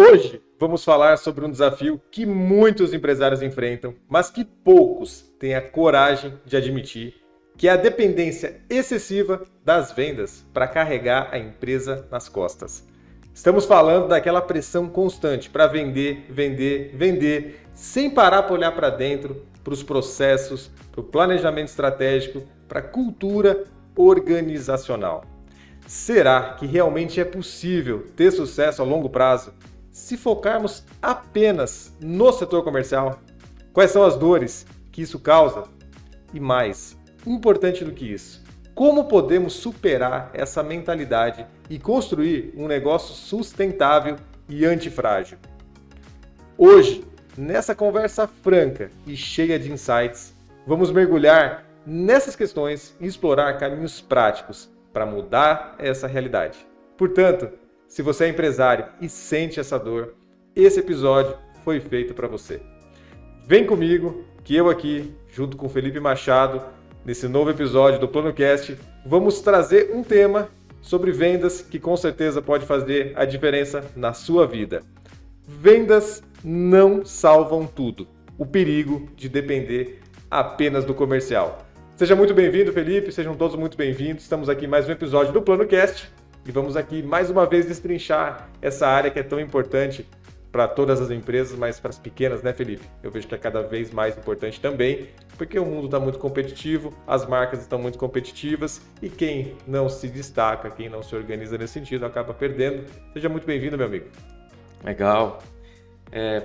Hoje vamos falar sobre um desafio que muitos empresários enfrentam, mas que poucos têm a coragem de admitir, que é a dependência excessiva das vendas para carregar a empresa nas costas. Estamos falando daquela pressão constante para vender, vender, vender, sem parar para olhar para dentro, para os processos, para o planejamento estratégico, para a cultura organizacional. Será que realmente é possível ter sucesso a longo prazo se focarmos apenas no setor comercial? Quais são as dores que isso causa? E mais, importante do que isso, como podemos superar essa mentalidade e construir um negócio sustentável e antifrágil? Hoje, nessa conversa franca e cheia de insights, vamos mergulhar nessas questões e explorar caminhos práticos para mudar essa realidade. Portanto, se você é empresário e sente essa dor, esse episódio foi feito para você. Vem comigo, que eu aqui, junto com Felipe Machado, nesse novo episódio do PlanoCast, vamos trazer um tema sobre vendas que com certeza pode fazer a diferença na sua vida. Vendas não salvam tudo. O perigo de depender apenas do comercial. Seja muito bem-vindo, Felipe, sejam todos muito bem-vindos. Estamos aqui em mais um episódio do PlanoCast e vamos aqui mais uma vez destrinchar essa área que é tão importante para todas as empresas, mas para as pequenas, né, Felipe? Eu vejo que é cada vez mais importante também, porque o mundo está muito competitivo, as marcas estão muito competitivas e quem não se destaca, quem não se organiza nesse sentido, acaba perdendo. Seja muito bem-vindo, meu amigo. Legal.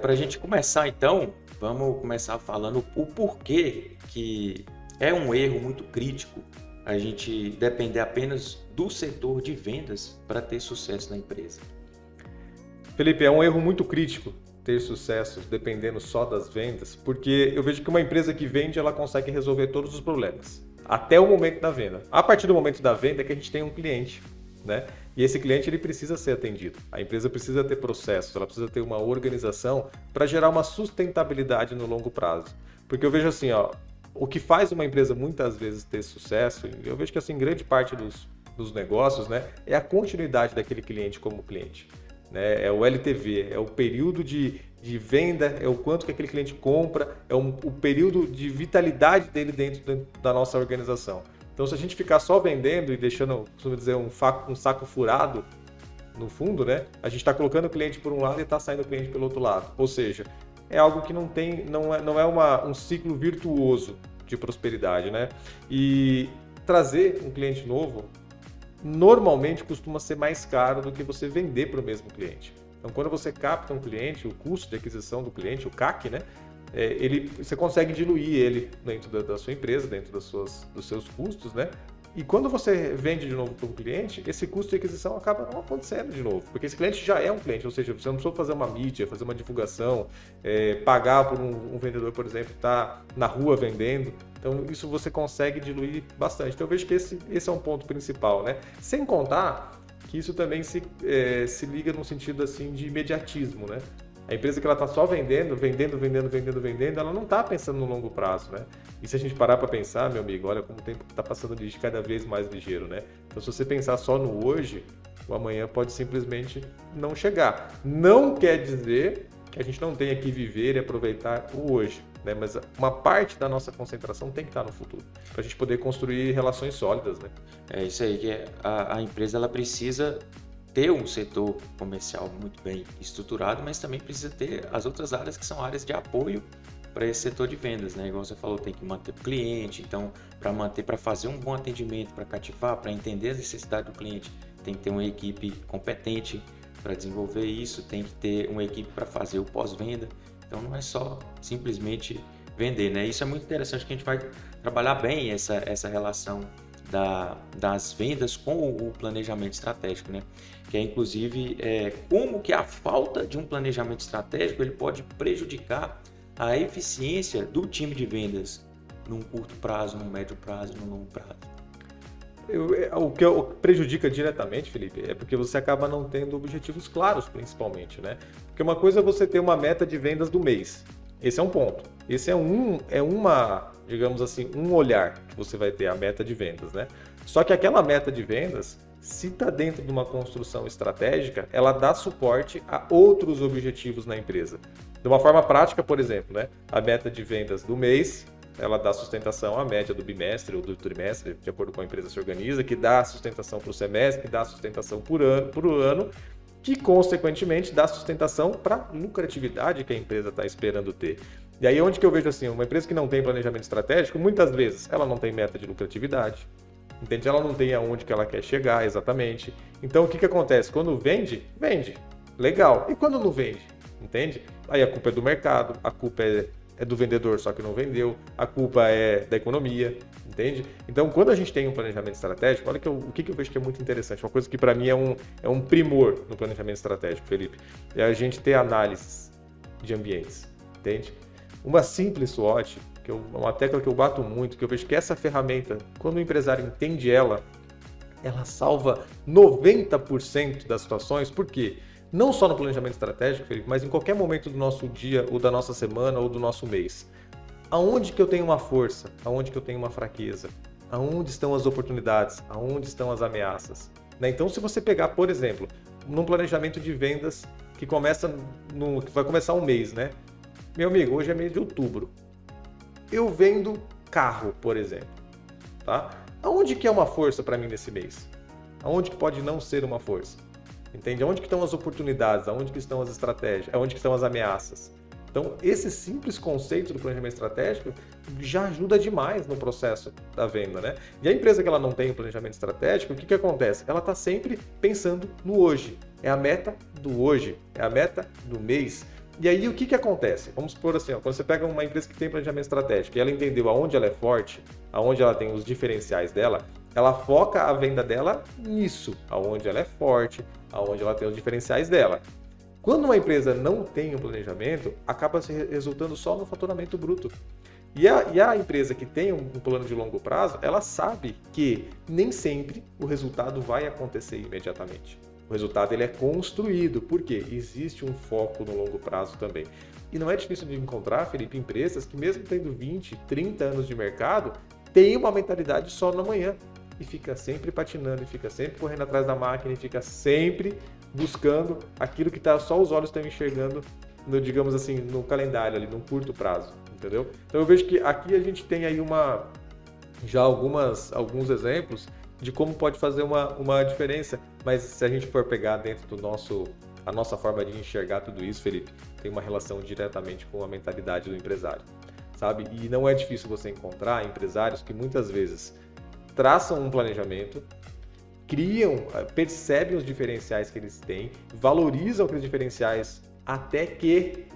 Para a gente começar, então, vamos começar falando o porquê que é um erro muito crítico a gente depender apenas do setor de vendas para ter sucesso na empresa. Felipe, é um erro muito crítico ter sucesso dependendo só das vendas, porque eu vejo que uma empresa que vende, ela consegue resolver todos os problemas, até o momento da venda. A partir do momento da venda é que a gente tem um cliente, né? E esse cliente ele precisa ser atendido. A empresa precisa ter processos, ela precisa ter uma organização para gerar uma sustentabilidade no longo prazo. Porque eu vejo assim, ó, o que faz uma empresa muitas vezes ter sucesso, e eu vejo que assim, grande parte dos negócios, né, é a continuidade daquele cliente como cliente. Né? É o LTV, é o período de venda, é o quanto que aquele cliente compra, é o período de vitalidade dele dentro da nossa organização. Então, se a gente ficar só vendendo e deixando, costumo dizer, um saco furado no fundo, né, a gente está colocando o cliente por um lado e está saindo o cliente pelo outro lado. Ou seja, é algo que não é um ciclo virtuoso de prosperidade, né? E trazer um cliente novo normalmente costuma ser mais caro do que você vender para o mesmo cliente. Então, quando você capta um cliente, o custo de aquisição do cliente, o CAC, né? Você consegue diluir ele dentro da sua empresa, dentro dos seus custos, né? E quando você vende de novo para um cliente, esse custo de aquisição acaba não acontecendo de novo, porque esse cliente já é um cliente, ou seja, você não precisa fazer uma mídia, fazer uma divulgação, pagar por um vendedor, por exemplo, que está na rua vendendo. Então, isso você consegue diluir bastante. Então, eu vejo que esse é um ponto principal, né? Sem contar que isso também se liga num sentido assim de imediatismo, né? A empresa que ela está só vendendo, ela não está pensando no longo prazo, né? E se a gente parar para pensar, meu amigo, olha como o tempo está passando de cada vez mais ligeiro, né? Então, se você pensar só no hoje, o amanhã pode simplesmente não chegar. Não quer dizer que a gente não tenha que viver e aproveitar o hoje, né? Mas uma parte da nossa concentração tem que estar no futuro, para a gente poder construir relações sólidas, né? É isso aí, que a empresa ela precisa ter um setor comercial muito bem estruturado, mas também precisa ter as outras áreas que são áreas de apoio para esse setor de vendas, né? Igual você falou, tem que manter o cliente, então para fazer um bom atendimento, para cativar, para entender as necessidades do cliente, tem que ter uma equipe competente para desenvolver isso, tem que ter uma equipe para fazer o pós-venda. Então não é só simplesmente vender, né? Isso é muito interessante, que a gente vai trabalhar bem essa relação das vendas com o planejamento estratégico, né? Que é inclusive como que a falta de um planejamento estratégico ele pode prejudicar a eficiência do time de vendas num curto prazo, num médio prazo, num longo prazo. O que prejudica diretamente, Felipe, é porque você acaba não tendo objetivos claros, principalmente, né? Porque uma coisa é você ter uma meta de vendas do mês. Esse é um ponto. Esse digamos assim, um olhar que você vai ter, a meta de vendas, né? Só que aquela meta de vendas, se está dentro de uma construção estratégica, ela dá suporte a outros objetivos na empresa. De uma forma prática, por exemplo, né? A meta de vendas do mês, ela dá sustentação à média do bimestre ou do trimestre, de acordo com a empresa se organiza, que dá sustentação para o semestre, que dá sustentação por ano, que consequentemente dá sustentação para a lucratividade que a empresa está esperando ter. E aí onde que eu vejo assim, uma empresa que não tem planejamento estratégico, muitas vezes ela não tem meta de lucratividade, entende? Ela não tem aonde que ela quer chegar exatamente. Então o que acontece? Quando vende, legal. E quando não vende, entende? Aí a culpa é do mercado, a culpa é do vendedor, só que não vendeu, a culpa é da economia, entende? Então, quando a gente tem um planejamento estratégico, olha o que eu vejo que é muito interessante, uma coisa que para mim é um primor no planejamento estratégico, Felipe, é a gente ter análises de ambientes, entende? Uma simples SWOT, uma tecla que eu bato muito, que eu vejo que essa ferramenta, quando o empresário entende ela salva 90% das situações, por quê? Não só no planejamento estratégico, Felipe, mas em qualquer momento do nosso dia, ou da nossa semana, ou do nosso mês. Aonde que eu tenho uma força? Aonde que eu tenho uma fraqueza? Aonde estão as oportunidades? Aonde estão as ameaças? Né? Então, se você pegar, por exemplo, num planejamento de vendas que vai começar um mês, né? Meu amigo, hoje é mês de outubro. Eu vendo carro, por exemplo. Tá? Aonde que é uma força para mim nesse mês? Aonde que pode não ser uma força? Entende? Onde que estão as oportunidades? Onde que estão as estratégias? Onde que estão as ameaças? Então, esse simples conceito do planejamento estratégico já ajuda demais no processo da venda, né? E a empresa que ela não tem um planejamento estratégico, o que acontece? Ela está sempre pensando no hoje. É a meta do hoje, é a meta do mês. E aí, o que acontece? Vamos supor assim, quando você pega uma empresa que tem planejamento estratégico e ela entendeu aonde ela é forte, aonde ela tem os diferenciais dela, ela foca a venda dela nisso, aonde ela é forte, aonde ela tem os diferenciais dela. Quando uma empresa não tem um planejamento, acaba se resultando só no faturamento bruto. E a empresa que tem um plano de longo prazo, ela sabe que nem sempre o resultado vai acontecer imediatamente. O resultado ele é construído, porque existe um foco no longo prazo também. E não é difícil de encontrar, Felipe, empresas que mesmo tendo 20, 30 anos de mercado, têm uma mentalidade só no amanhã. E fica sempre patinando, e fica sempre correndo atrás da máquina, e fica sempre buscando aquilo que só os olhos estão enxergando, digamos assim, no calendário, ali, num curto prazo, entendeu? Então eu vejo que aqui a gente tem aí já alguns exemplos de como pode fazer uma diferença, mas se a gente for pegar dentro a nossa forma de enxergar tudo isso, Felipe, tem uma relação diretamente com a mentalidade do empresário, sabe? E não é difícil você encontrar empresários que muitas vezes traçam um planejamento, percebem os diferenciais que eles têm, valorizam aqueles diferenciais até que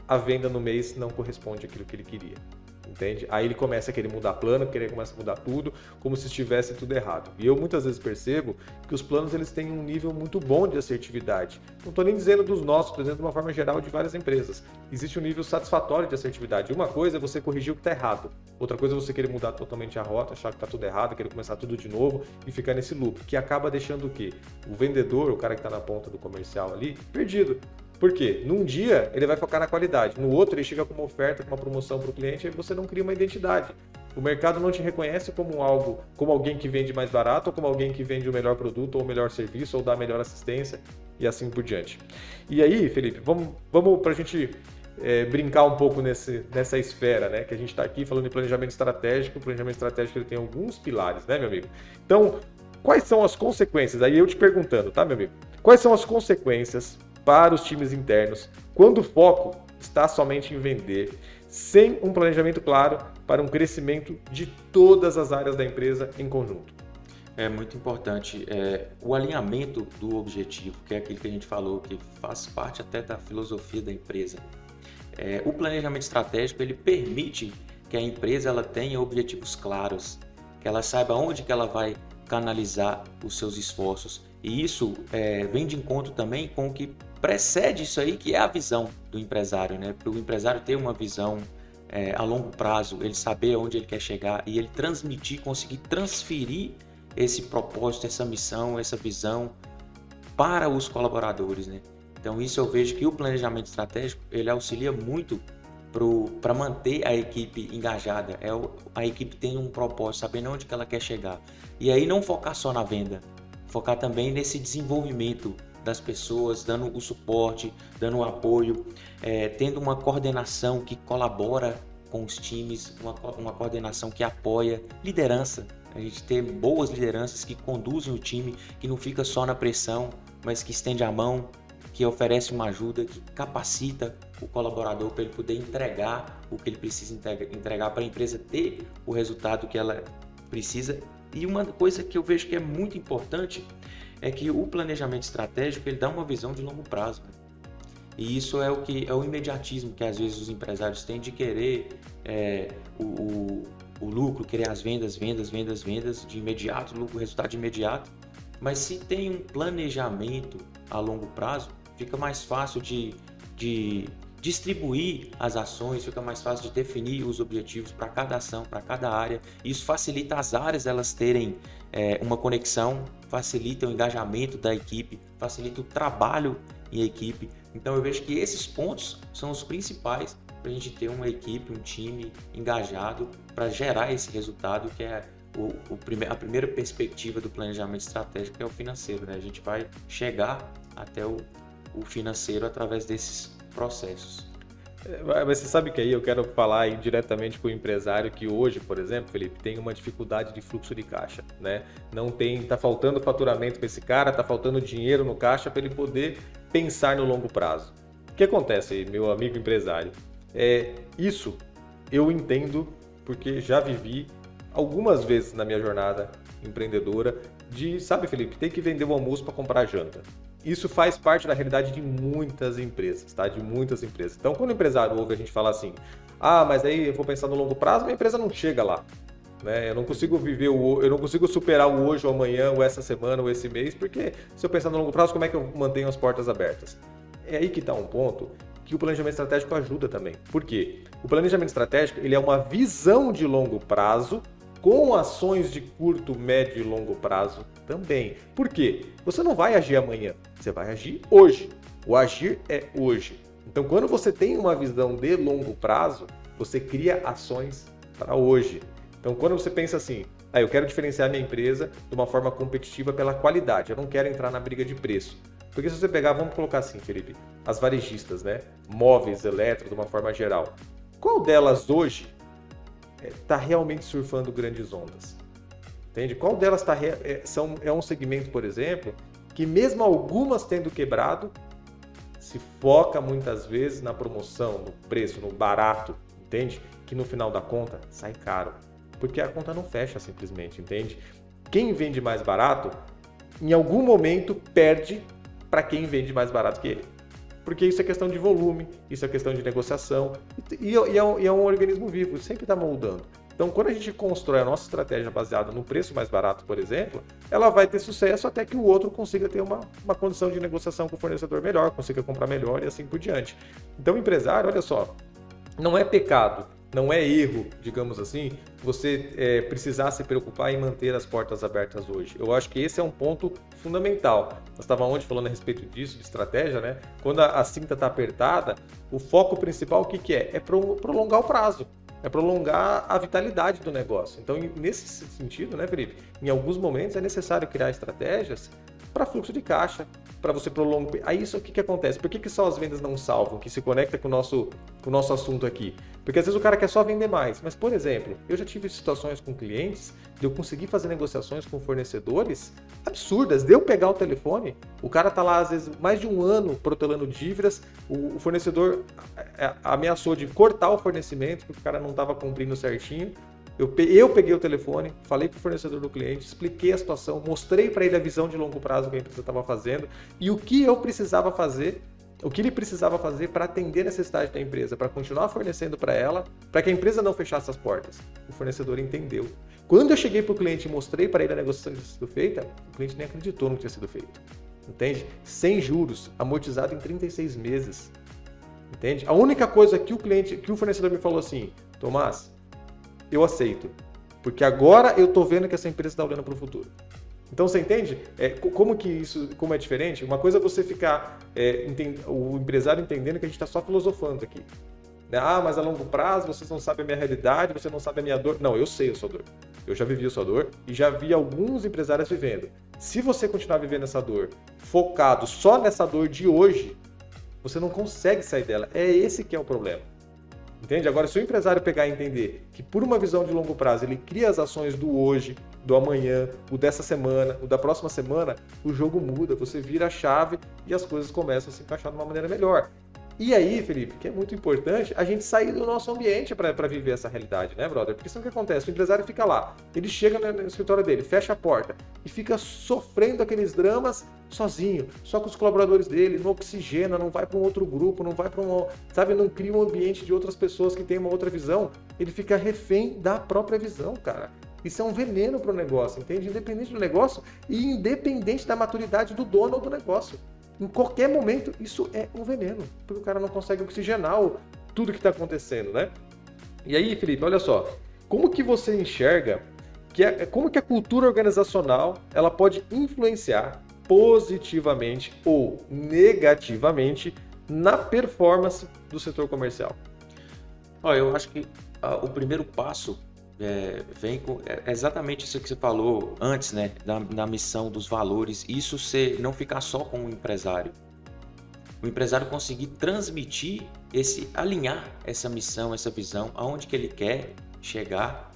a venda no mês não corresponde àquilo que ele queria. Entende? Aí ele começa a querer mudar plano, começa a mudar tudo, como se estivesse tudo errado. E eu muitas vezes percebo que os planos eles têm um nível muito bom de assertividade. Não estou nem dizendo dos nossos, estou dizendo de uma forma geral de várias empresas. Existe um nível satisfatório de assertividade. Uma coisa é você corrigir o que está errado. Outra coisa é você querer mudar totalmente a rota, achar que está tudo errado, querer começar tudo de novo e ficar nesse loop, que acaba deixando o quê? O vendedor, o cara que está na ponta do comercial ali, perdido. Por quê? Num dia ele vai focar na qualidade, no outro ele chega com uma oferta, com uma promoção para o cliente e você não cria uma identidade. O mercado não te reconhece como alguém que vende mais barato, ou como alguém que vende o melhor produto, ou o melhor serviço, ou dá a melhor assistência e assim por diante. E aí, Felipe, vamos para a gente brincar um pouco nessa esfera, né? Que a gente está aqui falando de planejamento estratégico. O planejamento estratégico ele tem alguns pilares, né, meu amigo? Então, quais são as consequências? Aí eu te perguntando, tá, meu amigo? Quais são as consequências para os times internos, quando o foco está somente em vender, sem um planejamento claro para um crescimento de todas as áreas da empresa em conjunto? É muito importante o alinhamento do objetivo, que é aquilo que a gente falou, que faz parte até da filosofia da empresa. O planejamento estratégico ele permite que a empresa ela tenha objetivos claros, que ela saiba onde que ela vai canalizar os seus esforços. E isso vem de encontro também com o que precede isso aí, que é a visão do empresário, né? Para o empresário ter uma visão a longo prazo, ele saber onde ele quer chegar e ele conseguir transferir esse propósito, essa missão, essa visão para os colaboradores, né? Então isso eu vejo que o planejamento estratégico ele auxilia muito para manter a equipe engajada. A equipe tem um propósito, sabendo onde que ela quer chegar. E aí não focar só na venda, focar também nesse desenvolvimento das pessoas, dando o suporte, dando o apoio, tendo uma coordenação que colabora com os times, uma coordenação que apoia, liderança. A gente ter boas lideranças que conduzem o time, que não fica só na pressão, mas que estende a mão, que oferece uma ajuda, que capacita o colaborador para ele poder entregar o que ele precisa entregar para a empresa ter o resultado que ela precisa. E uma coisa que eu vejo que é muito importante é que o planejamento estratégico ele dá uma visão de longo prazo. Né? E isso é o imediatismo que às vezes os empresários têm de querer o lucro, querer as vendas de imediato, lucro, resultado de imediato. Mas se tem um planejamento a longo prazo, fica mais fácil de distribuir as ações, fica mais fácil de definir os objetivos para cada ação, para cada área. Isso facilita as áreas elas terem uma conexão, facilita o engajamento da equipe, facilita o trabalho em equipe. Então eu vejo que esses pontos são os principais para a gente ter uma equipe, um time engajado para gerar esse resultado que é a primeira perspectiva do planejamento estratégico, que é o financeiro. Né? A gente vai chegar até o financeiro através desses processos. Mas você sabe que aí eu quero falar aí diretamente com o empresário que hoje, por exemplo, Felipe, tem uma dificuldade de fluxo de caixa, né? Tá faltando faturamento para esse cara, tá faltando dinheiro no caixa para ele poder pensar no longo prazo. O que acontece, meu amigo empresário? Isso eu entendo porque já vivi algumas vezes na minha jornada empreendedora sabe, Felipe, tem que vender o almoço para comprar a janta. Isso faz parte da realidade de muitas empresas, tá? De muitas empresas. Então, quando o empresário ouve a gente falar assim, mas aí eu vou pensar no longo prazo, minha empresa não chega lá. Né? Eu não consigo eu não consigo superar o hoje ou amanhã, ou essa semana, ou esse mês, porque se eu pensar no longo prazo, como é que eu mantenho as portas abertas? É aí que está um ponto que o planejamento estratégico ajuda também. Por quê? O planejamento estratégico ele é uma visão de longo prazo com ações de curto, médio e longo prazo também. Por quê? Você não vai agir amanhã, você vai agir hoje. O agir é hoje. Então, quando você tem uma visão de longo prazo, você cria ações para hoje. Então, quando você pensa assim, eu quero diferenciar minha empresa de uma forma competitiva pela qualidade, eu não quero entrar na briga de preço. Porque se você pegar, vamos colocar assim, Felipe, as varejistas, né? Móveis, eletro, de uma forma geral. Qual delas hoje está realmente surfando grandes ondas? Entende? Qual delas é um segmento, por exemplo, que mesmo algumas tendo quebrado, se foca muitas vezes na promoção, no preço, no barato, entende? Que no final da conta sai caro, porque a conta não fecha simplesmente, entende? Quem vende mais barato, em algum momento perde para quem vende mais barato que ele. Porque isso é questão de volume, isso é questão de negociação, e é um organismo vivo, sempre está moldando. Então, quando a gente constrói a nossa estratégia baseada no preço mais barato, por exemplo, ela vai ter sucesso até que o outro consiga ter uma condição de negociação com o fornecedor melhor, consiga comprar melhor e assim por diante. Então, o empresário, olha só, não é pecado, não é erro, digamos assim, você precisar se preocupar em manter as portas abertas hoje. Eu acho que esse é um ponto fundamental. Nós estávamos ontem falando a respeito disso, de estratégia, né? Quando a cinta está apertada, o foco principal o que é? É prolongar o prazo. É prolongar a vitalidade do negócio. Então, nesse sentido, né, Felipe? Em alguns momentos é necessário criar estratégias para fluxo de caixa, para você prolongar. Aí isso o que acontece? Por que só as vendas não salvam? Que se conecta com o nosso assunto aqui. Porque às vezes o cara quer só vender mais. Mas, por exemplo, eu já tive situações com clientes de eu conseguir fazer negociações com fornecedores absurdas, de eu pegar o telefone, o cara tá lá às vezes mais de um ano protelando dívidas, o fornecedor ameaçou de cortar o fornecimento porque o cara não estava cumprindo certinho. Eu peguei o telefone, falei para o fornecedor do cliente, expliquei a situação, mostrei para ele a visão de longo prazo que a empresa estava fazendo e o que ele precisava fazer para atender a necessidade da empresa, para continuar fornecendo para ela, para que a empresa não fechasse as portas. O fornecedor entendeu. Quando eu cheguei para o cliente e mostrei para ele a negociação que tinha sido feita, o cliente nem acreditou no que tinha sido feito. Entende? Sem juros, amortizado em 36 meses. Entende? A única coisa que o fornecedor me falou assim, Tomás, eu aceito, porque agora eu estou vendo que essa empresa está olhando para o futuro. Então você entende como é diferente? Uma coisa é você ficar, o empresário entendendo que a gente está só filosofando aqui. Mas a longo prazo vocês não sabem a minha realidade, você não sabe a minha dor. Não, eu sei a sua dor. Eu já vivi a sua dor e já vi alguns empresários vivendo. Se você continuar vivendo essa dor, focado só nessa dor de hoje, você não consegue sair dela. É esse que é o problema. Entende? Agora, se o empresário pegar e entender que por uma visão de longo prazo ele cria as ações do hoje, do amanhã, o dessa semana, o da próxima semana, o jogo muda, você vira a chave e as coisas começam a se encaixar de uma maneira melhor. E aí, Felipe, que é muito importante, a gente sair do nosso ambiente para viver essa realidade, né, brother? Porque senão o que acontece? O empresário fica lá, ele chega no escritório dele, fecha a porta e fica sofrendo aqueles dramas sozinho, só com os colaboradores dele, não oxigena, não vai para um outro grupo, não vai para sabe, não cria um ambiente de outras pessoas que têm uma outra visão, ele fica refém da própria visão, cara. Isso é um veneno para o negócio, entende? Independente do negócio e independente da maturidade do dono ou do negócio. Em qualquer momento, isso é um veneno, porque o cara não consegue oxigenar tudo que está acontecendo, né? E aí, Felipe, olha só, como que você enxerga, como que a cultura organizacional ela pode influenciar positivamente ou negativamente na performance do setor comercial? Olha, eu acho que o primeiro passo vem com exatamente isso que você falou antes, né? Da missão, dos valores. Isso não ficar só com o empresário. O empresário conseguir transmitir, alinhar essa missão, essa visão, aonde que ele quer chegar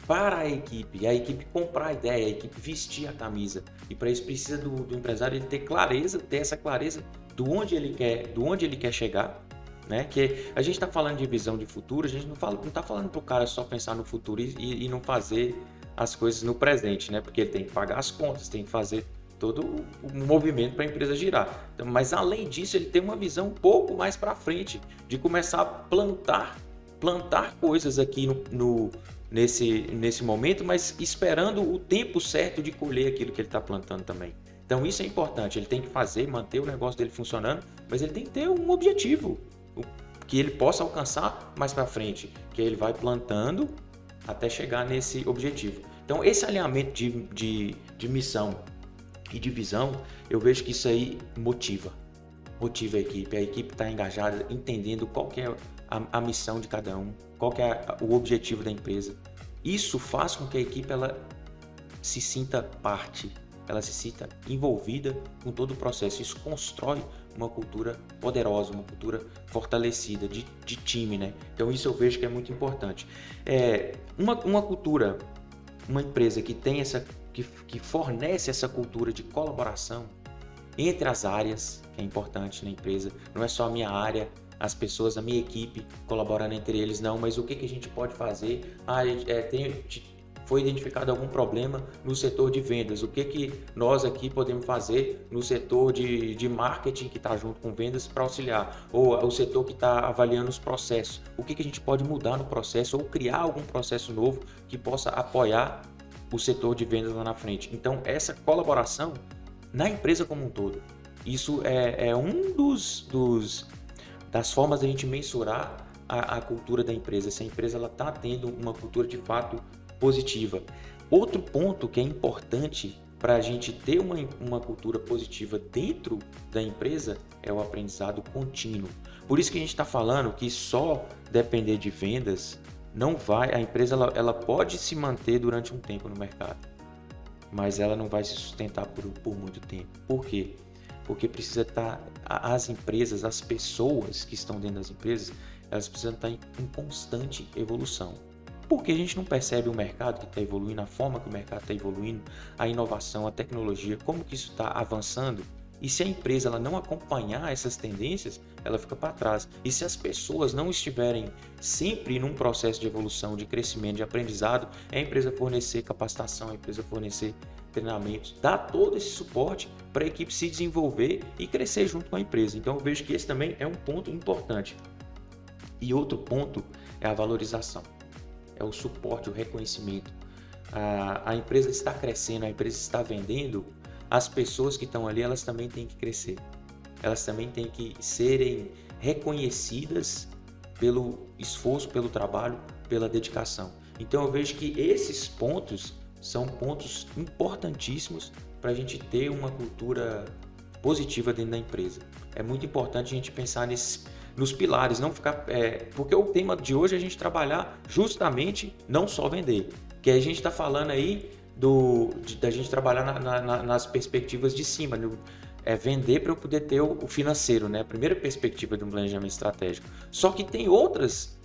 para a equipe comprar a ideia, a equipe vestir a camisa. E para isso precisa do empresário ele ter essa clareza do onde ele quer chegar. Né? Que a gente está falando de visão de futuro, a gente não está falando para o cara só pensar no futuro e não fazer as coisas no presente, né? Porque ele tem que pagar as contas, tem que fazer todo o movimento para a empresa girar. Então, mas além disso, ele tem uma visão um pouco mais para frente, de começar a plantar coisas aqui nesse momento, mas esperando o tempo certo de colher aquilo que ele está plantando também. Então isso é importante, ele tem que manter o negócio dele funcionando, mas ele tem que ter um objetivo que ele possa alcançar mais para frente, que ele vai plantando até chegar nesse objetivo. Então esse alinhamento de missão e de visão, eu vejo que isso aí motiva a equipe está engajada, entendendo qual que é a missão de cada um, qual que é o objetivo da empresa. Isso faz com que a equipe ela se sinta parte, ela se sinta envolvida com todo o processo. Isso constrói uma cultura poderosa, uma cultura fortalecida de time, né? Então isso eu vejo que é muito importante. Uma cultura, uma empresa que tem que fornece essa cultura de colaboração entre as áreas, que é importante na empresa. Não é só a minha área, as pessoas, a minha equipe colaborando entre eles, não, mas o que a gente pode fazer? Foi identificado algum problema no setor de vendas, o que nós aqui podemos fazer no setor de marketing que está junto com vendas para auxiliar, ou o setor que está avaliando os processos, o que a gente pode mudar no processo ou criar algum processo novo que possa apoiar o setor de vendas lá na frente. Então essa colaboração na empresa como um todo, isso é um das formas da gente mensurar a cultura da empresa, se a empresa está tendo uma cultura de fato positiva. Outro ponto que é importante para a gente ter uma cultura positiva dentro da empresa é o aprendizado contínuo. Por isso que a gente está falando que só depender de vendas não vai, a empresa ela pode se manter durante um tempo no mercado, mas ela não vai se sustentar por muito tempo. Por quê? Porque precisa estar, as empresas, as pessoas que estão dentro das empresas, elas precisam estar em constante evolução. Porque a gente não percebe o mercado que está evoluindo, a forma que o mercado está evoluindo, a inovação, a tecnologia, como que isso está avançando. E se a empresa ela não acompanhar essas tendências, ela fica para trás. E se as pessoas não estiverem sempre num processo de evolução, de crescimento, de aprendizado, é a empresa fornecer capacitação, a empresa fornecer treinamentos, dar todo esse suporte para a equipe se desenvolver e crescer junto com a empresa. Então eu vejo que esse também é um ponto importante. E outro ponto é a valorização. É o suporte, o reconhecimento. A empresa está crescendo, a empresa está vendendo, as pessoas que estão ali, elas também têm que crescer. Elas também têm que serem reconhecidas pelo esforço, pelo trabalho, pela dedicação. Então eu vejo que esses pontos são pontos importantíssimos para a gente ter uma cultura positiva dentro da empresa. É muito importante a gente pensar nos pilares, não ficar, porque o tema de hoje é a gente trabalhar justamente não só vender, que a gente está falando aí da gente trabalhar nas perspectivas de cima, vender para eu poder ter o financeiro, né? A primeira perspectiva de um planejamento estratégico. Só que tem outras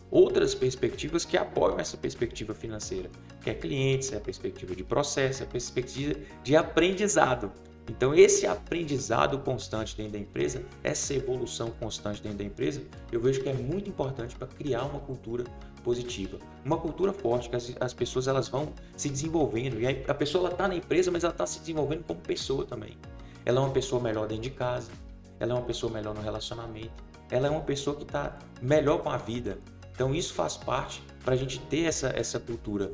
perspectivas que apoiam essa perspectiva financeira, que é clientes, é a perspectiva de processo, é a perspectiva de aprendizado. Então, esse aprendizado constante dentro da empresa, essa evolução constante dentro da empresa, eu vejo que é muito importante para criar uma cultura positiva. Uma cultura forte, que as pessoas elas vão se desenvolvendo. E aí, a pessoa está na empresa, mas ela está se desenvolvendo como pessoa também. Ela é uma pessoa melhor dentro de casa, ela é uma pessoa melhor no relacionamento, ela é uma pessoa que está melhor com a vida. Então, isso faz parte para a gente ter essa cultura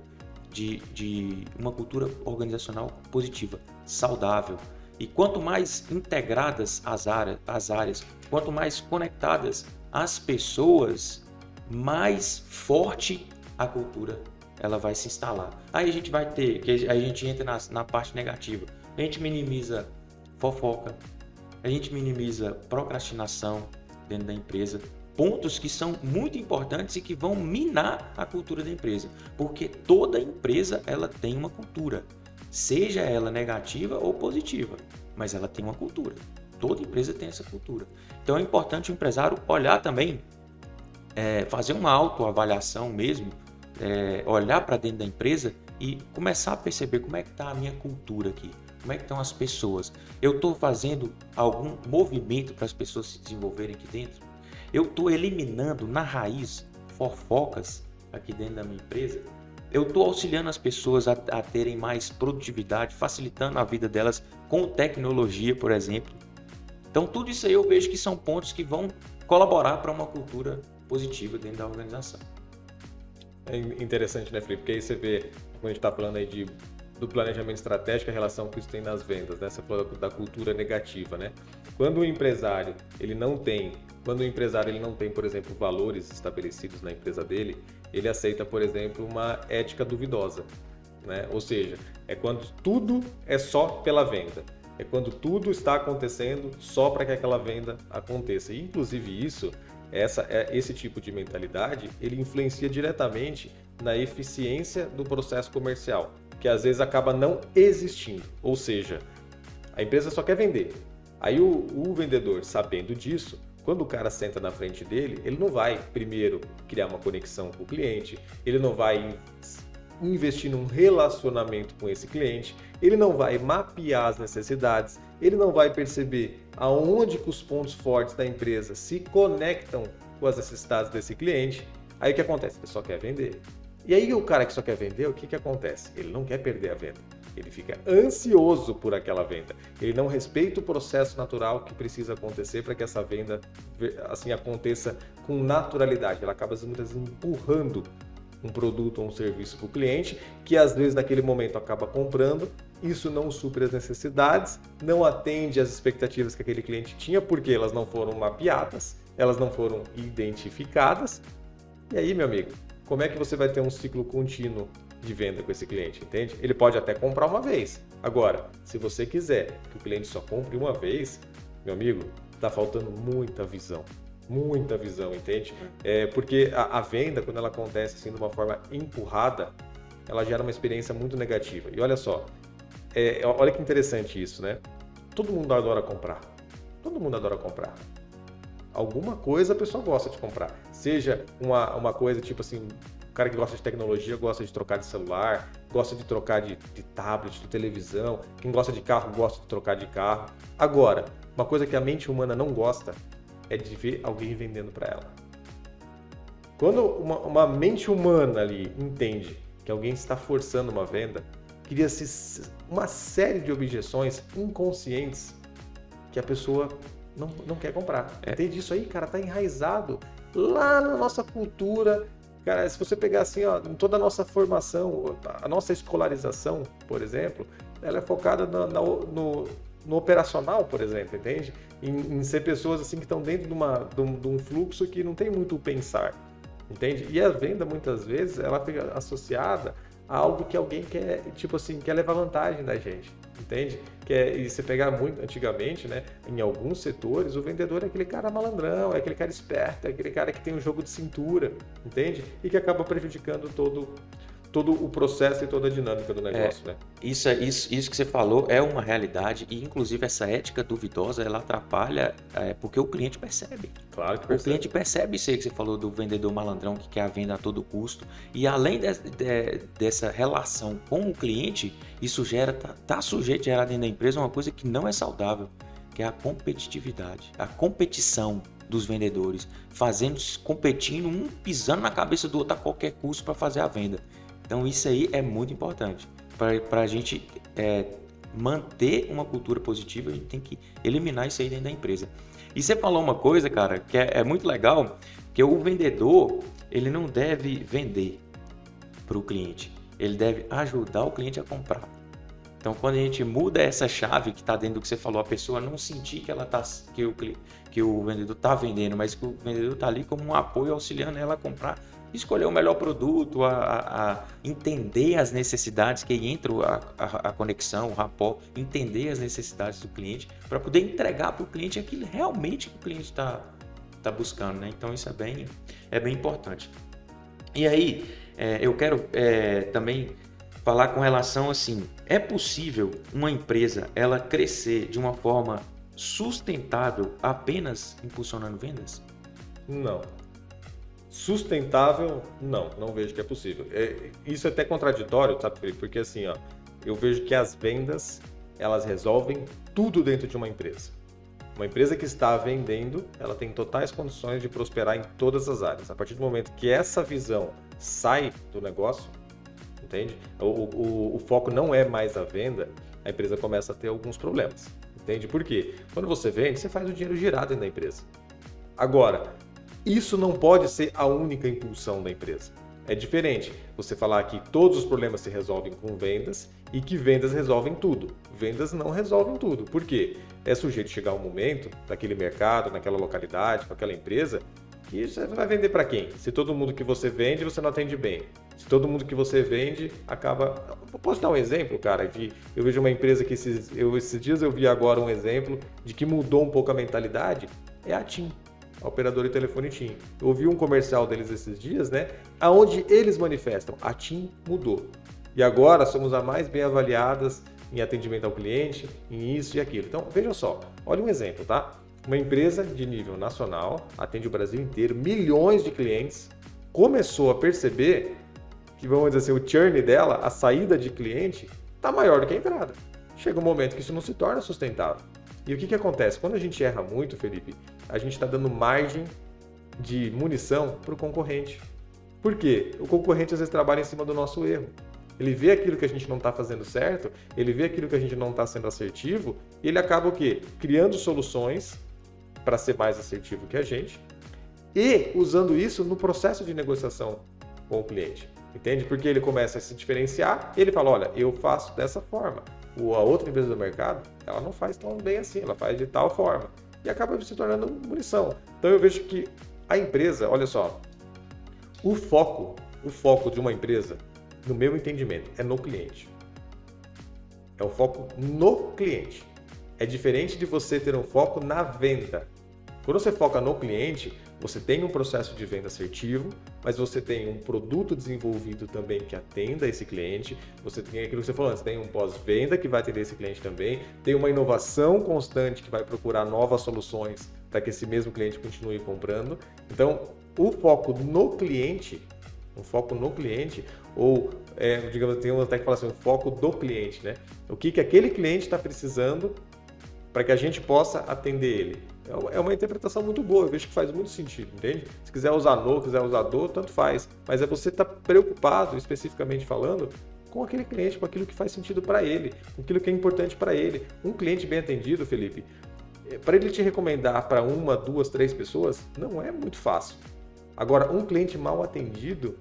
de uma cultura organizacional positiva, saudável. E quanto mais integradas as áreas, quanto mais conectadas as pessoas, mais forte a cultura ela vai se instalar. Aí a gente vai ter, aí a gente entra na parte negativa. A gente minimiza fofoca, a gente minimiza procrastinação dentro da empresa, pontos que são muito importantes e que vão minar a cultura da empresa, porque toda empresa ela tem uma cultura. Seja ela negativa ou positiva, mas ela tem uma cultura. Toda empresa tem essa cultura. Então é importante o empresário olhar também, fazer uma autoavaliação mesmo, olhar para dentro da empresa e começar a perceber como é que está a minha cultura aqui, como é que estão as pessoas. Eu estou fazendo algum movimento para as pessoas se desenvolverem aqui dentro? Eu estou eliminando na raiz fofocas aqui dentro da minha empresa? Eu estou auxiliando as pessoas a terem mais produtividade, facilitando a vida delas com tecnologia, por exemplo. Então, tudo isso aí eu vejo que são pontos que vão colaborar para uma cultura positiva dentro da organização. É interessante, né, Felipe? Porque aí você vê, quando a gente está falando aí do planejamento estratégico, a relação que isso tem nas vendas, né? Você falou da cultura negativa, né? Quando o empresário ele não tem, por exemplo, valores estabelecidos na empresa dele, ele aceita, por exemplo, uma ética duvidosa, né? Ou seja, é quando tudo é só pela venda, é quando tudo está acontecendo só para que aquela venda aconteça. E, inclusive, esse tipo de mentalidade, ele influencia diretamente na eficiência do processo comercial, que às vezes acaba não existindo. Ou seja, a empresa só quer vender. Aí o vendedor, sabendo disso, quando o cara senta na frente dele, ele não vai primeiro criar uma conexão com o cliente, ele não vai investir num relacionamento com esse cliente, ele não vai mapear as necessidades, ele não vai perceber aonde que os pontos fortes da empresa se conectam com as necessidades desse cliente. Aí o que acontece? Ele só quer vender. E aí o cara que só quer vender, o que acontece? Ele não quer perder a venda. Ele fica ansioso por aquela venda. Ele não respeita o processo natural que precisa acontecer para que essa venda assim aconteça com naturalidade. Ela acaba muitas vezes empurrando um produto ou um serviço para o cliente, que às vezes naquele momento acaba comprando. Isso não supre as necessidades, não atende às expectativas que aquele cliente tinha, porque elas não foram mapeadas, elas não foram identificadas. E aí, meu amigo, como é que você vai ter um ciclo contínuo de venda com esse cliente, entende? Ele pode até comprar uma vez. Agora, se você quiser que o cliente só compre uma vez, meu amigo, está faltando muita visão, entende? Porque a venda, quando ela acontece assim de uma forma empurrada, ela gera uma experiência muito negativa. E olha só, olha que interessante isso, né? Todo mundo adora comprar. Alguma coisa a pessoa gosta de comprar. Seja uma coisa tipo assim, o cara que gosta de tecnologia gosta de trocar de celular, gosta de trocar de tablet, de televisão. Quem gosta de carro gosta de trocar de carro. Agora, uma coisa que a mente humana não gosta é de ver alguém vendendo para ela. Quando uma mente humana ali entende que alguém está forçando uma venda, cria-se uma série de objeções inconscientes que a pessoa não quer comprar. Entende isso aí, cara? Tá enraizado lá na nossa cultura. Cara, se você pegar assim, ó, em toda a nossa formação, a nossa escolarização, por exemplo, ela é focada no operacional, por exemplo, entende? Em ser pessoas assim que estão dentro de um fluxo que não tem muito o pensar, entende? E a venda, muitas vezes, ela fica associada a algo que alguém quer, tipo assim, quer levar vantagem da gente, entende? E você pegar muito antigamente, né, em alguns setores, o vendedor é aquele cara malandrão, é aquele cara esperto, é aquele cara que tem um jogo de cintura, entende? E que acaba prejudicando todo todo o processo e toda a dinâmica do negócio, né? Isso que você falou é uma realidade e, inclusive, essa ética duvidosa, ela atrapalha porque o cliente percebe. Claro que O percebe. cliente percebe isso aí que você falou do vendedor malandrão que quer a venda a todo custo. E além dessa relação com o cliente, isso tá sujeito a gerar dentro da empresa uma coisa que não é saudável, que é a competitividade, a competição dos vendedores, competindo, um pisando na cabeça do outro a qualquer custo para fazer a venda. Então isso aí é muito importante. Para a gente manter uma cultura positiva, a gente tem que eliminar isso aí dentro da empresa. E você falou uma coisa, cara, que é muito legal, que o vendedor, ele não deve vender para o cliente, ele deve ajudar o cliente a comprar. Então, quando a gente muda essa chave que está dentro do que você falou, a pessoa não sentir que o vendedor está vendendo, mas que o vendedor está ali como um apoio, auxiliando ela a comprar, escolher o melhor produto, a entender as necessidades, que aí entra a conexão, o rapport, entender as necessidades do cliente, para poder entregar para o cliente aquilo realmente que o cliente está buscando, né? Então, isso é bem importante. E aí, eu quero também falar com relação assim, é possível uma empresa ela crescer de uma forma sustentável apenas impulsionando vendas? Não. Sustentável, não vejo que é possível. Isso é até contraditório, sabe, Felipe? Porque assim, ó, eu vejo que as vendas, elas resolvem tudo dentro de uma empresa. Uma empresa que está vendendo, ela tem totais condições de prosperar em todas as áreas. A partir do momento que essa visão sai do negócio, entende? O foco não é mais a venda, a empresa começa a ter alguns problemas, entende? Por quê? Quando você vende, você faz o dinheiro girar dentro da empresa. Agora, isso não pode ser a única impulsão da empresa. É diferente você falar que todos os problemas se resolvem com vendas e que vendas resolvem tudo. Vendas não resolvem tudo. Por quê? É sujeito chegar um momento, naquele mercado, naquela localidade, com aquela empresa, que você vai vender para quem? Se todo mundo que você vende, você não atende bem. Se todo mundo que você vende, acaba... Posso dar um exemplo, cara? Eu vejo uma empresa que esses dias eu vi agora um exemplo de que mudou um pouco a mentalidade, é a TIM, a operadora de telefone TIM. Eu ouvi um comercial deles esses dias, né? Onde eles manifestam, a TIM mudou. E agora somos a mais bem avaliadas em atendimento ao cliente, em isso e aquilo. Então, veja só, olha um exemplo, tá? Uma empresa de nível nacional, atende o Brasil inteiro, milhões de clientes, começou a perceber que, vamos dizer assim, o churn dela, a saída de cliente, está maior do que a entrada. Chega um momento que isso não se torna sustentável. E o que acontece? Quando a gente erra muito, Felipe, a gente está dando margem de munição para o concorrente. Por quê? O concorrente às vezes trabalha em cima do nosso erro. Ele vê aquilo que a gente não está fazendo certo, ele vê aquilo que a gente não está sendo assertivo, e ele acaba o quê? Criando soluções para ser mais assertivo que a gente e usando isso no processo de negociação com o cliente. Entende? Porque ele começa a se diferenciar e ele fala, olha, eu faço dessa forma. A outra empresa do mercado, ela não faz tão bem assim, ela faz de tal forma. E acaba se tornando munição. Então eu vejo que a empresa, olha só, o foco de uma empresa, no meu entendimento, é no cliente. É o foco no cliente. É diferente de você ter um foco na venda. Quando você foca no cliente, você tem um processo de venda assertivo, mas você tem um produto desenvolvido também que atenda esse cliente, você tem aquilo que você falou antes, tem um pós-venda que vai atender esse cliente também, tem uma inovação constante que vai procurar novas soluções para que esse mesmo cliente continue comprando. Então, o foco no cliente, ou digamos, tem até que falar assim, o foco do cliente, né? O que aquele cliente está precisando para que a gente possa atender ele. É uma interpretação muito boa, eu vejo que faz muito sentido, entende? Se quiser usar no, quiser usar do, tanto faz. Mas é você estar preocupado, especificamente falando, com aquele cliente, com aquilo que faz sentido para ele, com aquilo que é importante para ele. Um cliente bem atendido, Felipe, para ele te recomendar para 1, 2, 3 pessoas, não é muito fácil. Agora, um cliente mal atendido,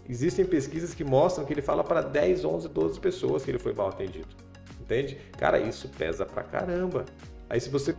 existem pesquisas que mostram que ele fala para 10, 11, 12 pessoas que ele foi mal atendido. Entende? Cara, isso pesa pra caramba. Aí se você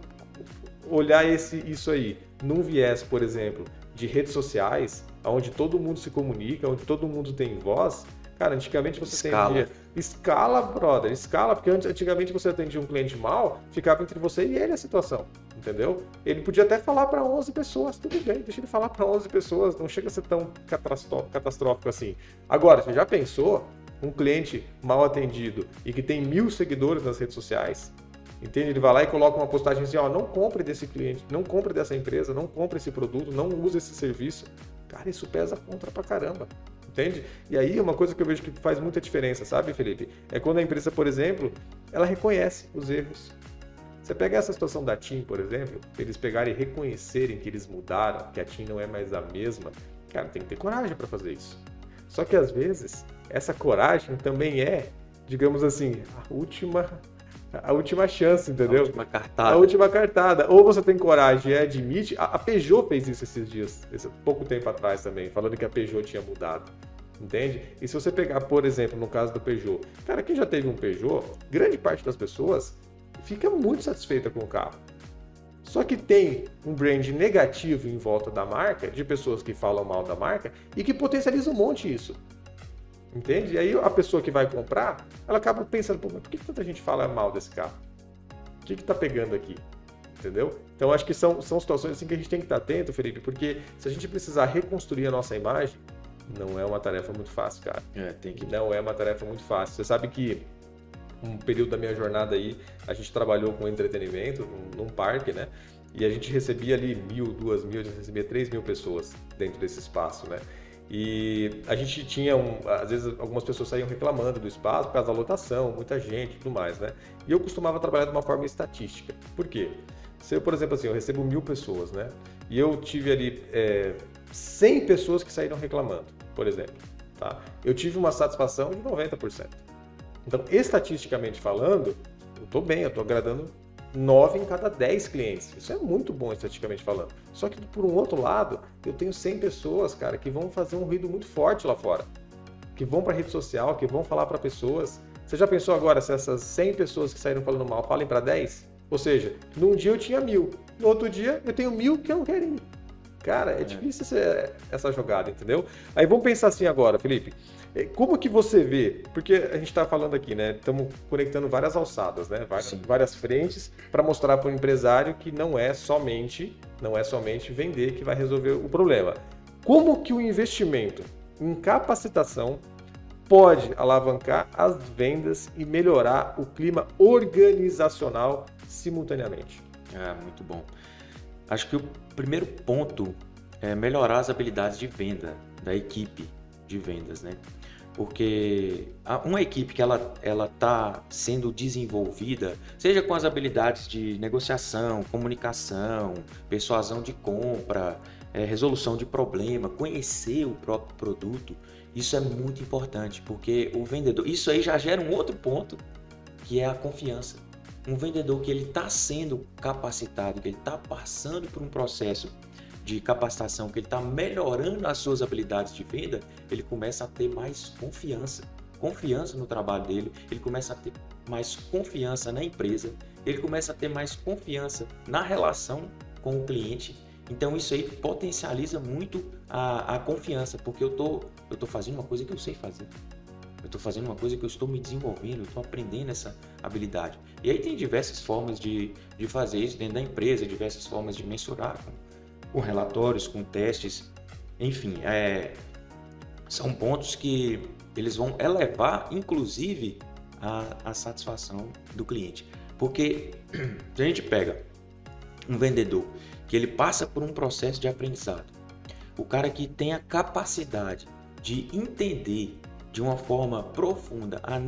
olhar isso aí num viés, por exemplo, de redes sociais, onde todo mundo se comunica, onde todo mundo tem voz, Cara, antigamente você Escala. atendia... Escala, brother, escala, porque antigamente você atendia um cliente mal, ficava entre você e ele a situação, entendeu? Ele podia até falar para 11 pessoas, tudo bem, deixa ele falar para 11 pessoas, não chega a ser tão catastrófico assim. Agora, você já pensou um cliente mal atendido e que tem 1000 seguidores nas redes sociais? Entende? Ele vai lá e coloca uma postagem assim, ó, não compre desse cliente, não compre dessa empresa, não compre esse produto, não use esse serviço. Cara, isso pesa contra pra caramba. Entende? E aí uma coisa que eu vejo que faz muita diferença, sabe, Felipe? É quando a empresa, por exemplo, ela reconhece os erros. Você pega essa situação da TIM, por exemplo, eles pegarem e reconhecerem que eles mudaram, que a TIM não é mais a mesma, cara, tem que ter coragem para fazer isso. Só que às vezes, essa coragem também é, digamos assim, a última chance, entendeu? A última cartada. A última cartada. Ou você tem coragem e admite. A Peugeot fez isso esses dias, pouco tempo atrás também, falando que a Peugeot tinha mudado. Entende? E se você pegar, por exemplo, no caso do Peugeot, cara, quem já teve um Peugeot, grande parte das pessoas fica muito satisfeita com o carro. Só que tem um brand negativo em volta da marca, de pessoas que falam mal da marca e que potencializa um monte isso. Entende? E aí a pessoa que vai comprar, ela acaba pensando, pô, mas por que tanta gente fala mal desse carro? O que tá pegando aqui? Entendeu? Então acho que são situações assim que a gente tem que estar atento, Felipe, porque se a gente precisar reconstruir a nossa imagem, não é uma tarefa muito fácil, cara. Não é uma tarefa muito fácil. Você sabe que um período da minha jornada aí, a gente trabalhou com entretenimento num parque, né? E a gente recebia ali 1.000, 2.000, a gente recebia 3.000 pessoas dentro desse espaço, né? E a gente tinha, às vezes, algumas pessoas saíam reclamando do espaço por causa da lotação, muita gente e tudo mais, né? E eu costumava trabalhar de uma forma estatística. Por quê? Se eu, por exemplo, assim, eu recebo 1.000 pessoas, né? E eu tive ali 100 pessoas que saíram reclamando, por exemplo, tá? Eu tive uma satisfação de 90%. Então, estatisticamente falando, eu estou bem, eu estou agradando 9 em cada 10 clientes. Isso é muito bom estatisticamente falando. Só que, por um outro lado, eu tenho 100 pessoas, cara, que vão fazer um ruído muito forte lá fora. Que vão para rede social, que vão falar para pessoas. Você já pensou agora se essas 100 pessoas que saíram falando mal falem para 10? Ou seja, num dia eu tinha 1.000, no outro dia eu tenho 1.000 que não querem ir. Cara, é difícil essa jogada, entendeu? Aí vamos pensar assim agora, Felipe. Como que você vê? Porque a gente está falando aqui, né? Estamos conectando várias alçadas, né? Várias frentes para mostrar para o empresário que não é somente vender que vai resolver o problema. Como que o investimento em capacitação pode alavancar as vendas e melhorar o clima organizacional simultaneamente? Muito bom. Acho que o primeiro ponto é melhorar as habilidades de venda da equipe de vendas, né? Porque uma equipe que ela está sendo desenvolvida, seja com as habilidades de negociação, comunicação, persuasão de compra, resolução de problema, conhecer o próprio produto, isso é muito importante, porque o vendedor, isso aí já gera um outro ponto, que é a confiança. Um vendedor que ele está sendo capacitado, que ele está passando por um processo de capacitação, que ele está melhorando as suas habilidades de venda, ele começa a ter mais confiança no trabalho dele, ele começa a ter mais confiança na empresa, ele começa a ter mais confiança na relação com o cliente. Então isso aí potencializa muito a confiança, porque eu tô fazendo uma coisa que eu sei fazer. Eu estou fazendo uma coisa que eu estou me desenvolvendo, eu estou aprendendo essa habilidade. E aí tem diversas formas de fazer isso dentro da empresa, diversas formas de mensurar, com relatórios, com testes, enfim, são pontos que eles vão elevar, inclusive, a satisfação do cliente. Porque se a gente pega um vendedor que ele passa por um processo de aprendizado, o cara que tem a capacidade de entender de uma forma profunda a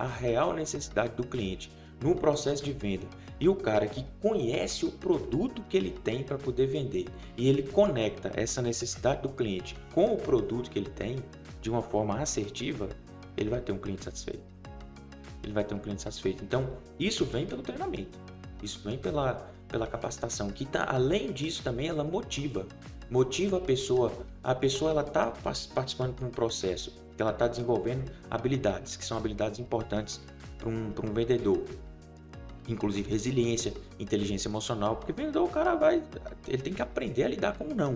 real necessidade do cliente no processo de venda, e o cara que conhece o produto que ele tem para poder vender e ele conecta essa necessidade do cliente com o produto que ele tem de uma forma assertiva, ele vai ter um cliente satisfeito. Então, isso vem pelo treinamento, isso vem pela capacitação, que além disso também ela motiva a pessoa ela está participando de um processo que ela está desenvolvendo habilidades, que são habilidades importantes para um vendedor, inclusive resiliência, inteligência emocional, porque o vendedor, ele tem que aprender a lidar com o não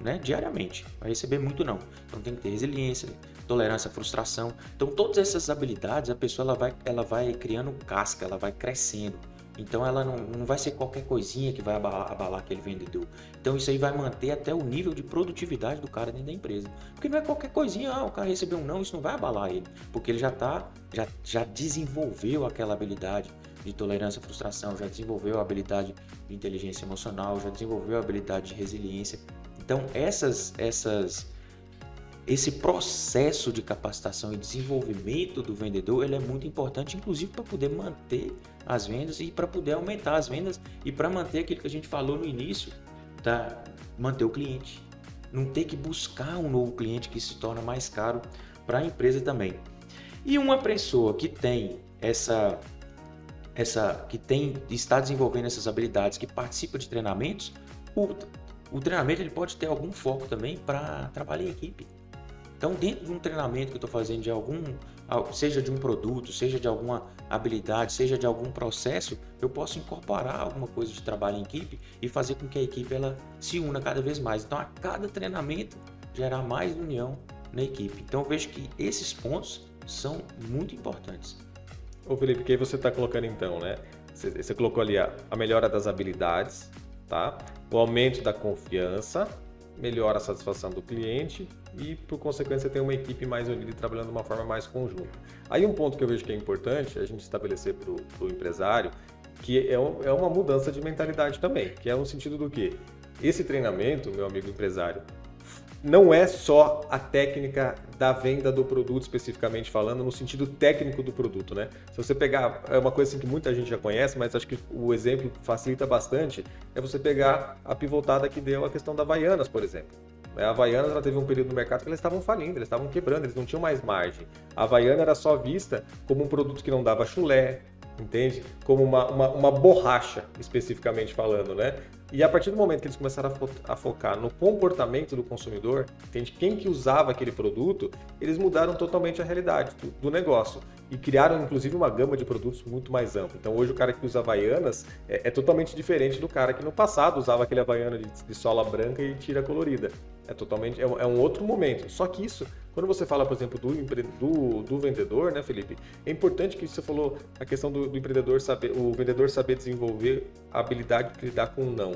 né, diariamente. Vai receber muito não. Então tem que ter resiliência, tolerância à frustração. Então todas essas habilidades a pessoa ela vai criando casca, ela vai crescendo. Então ela não vai ser qualquer coisinha que vai abalar aquele vendedor. Então isso aí vai manter até o nível de produtividade do cara dentro da empresa. Porque não é qualquer coisinha, o cara recebeu um não, isso não vai abalar ele. Porque ele já desenvolveu aquela habilidade de tolerância à frustração, já desenvolveu a habilidade de inteligência emocional, já desenvolveu a habilidade de resiliência. Então esse processo de capacitação e desenvolvimento do vendedor, ele é muito importante, inclusive para poder manter as vendas e para poder aumentar as vendas e para manter aquilo que a gente falou no início, manter o cliente. Não ter que buscar um novo cliente, que se torna mais caro para a empresa também. E uma pessoa que tem está desenvolvendo essas habilidades, que participa de treinamentos, o treinamento ele pode ter algum foco também para trabalhar em equipe. Então, dentro de um treinamento que eu estou fazendo seja de um produto, seja de alguma habilidade, seja de algum processo, eu posso incorporar alguma coisa de trabalho em equipe e fazer com que a equipe ela se una cada vez mais. Então, a cada treinamento, gerar mais união na equipe. Então, eu vejo que esses pontos são muito importantes. Ô Felipe, que aí você está colocando então, né? Você colocou ali a melhora das habilidades, tá? O aumento da confiança, melhora a satisfação do cliente e, por consequência, tem uma equipe mais unida e trabalhando de uma forma mais conjunta. Aí um ponto que eu vejo que é importante a gente estabelecer para o empresário, que é uma mudança de mentalidade também, que é no sentido do que esse treinamento, meu amigo empresário, não é só a técnica da venda do produto, especificamente falando, no sentido técnico do produto, né? Se você pegar, é uma coisa assim que muita gente já conhece, mas acho que o exemplo facilita bastante, é você pegar a pivotada que deu a questão da Havaianas, por exemplo. A Havaianas ela teve um período no mercado que eles estavam falindo, eles estavam quebrando, eles não tinham mais margem. A Havaiana era só vista como um produto que não dava chulé, entende? Como uma borracha, especificamente falando, né? E a partir do momento que eles começaram a focar no comportamento do consumidor, entende? Quem que usava aquele produto, eles mudaram totalmente a realidade do negócio e criaram, inclusive, uma gama de produtos muito mais ampla. Então, hoje, o cara que usa Havaianas é totalmente diferente do cara que no passado usava aquele Havaiana de sola branca e tira colorida. É um outro momento. Só que isso, quando você fala, por exemplo, do vendedor, né, Felipe? É importante que você falou a questão do empreendedor o vendedor saber desenvolver a habilidade de lidar com o não.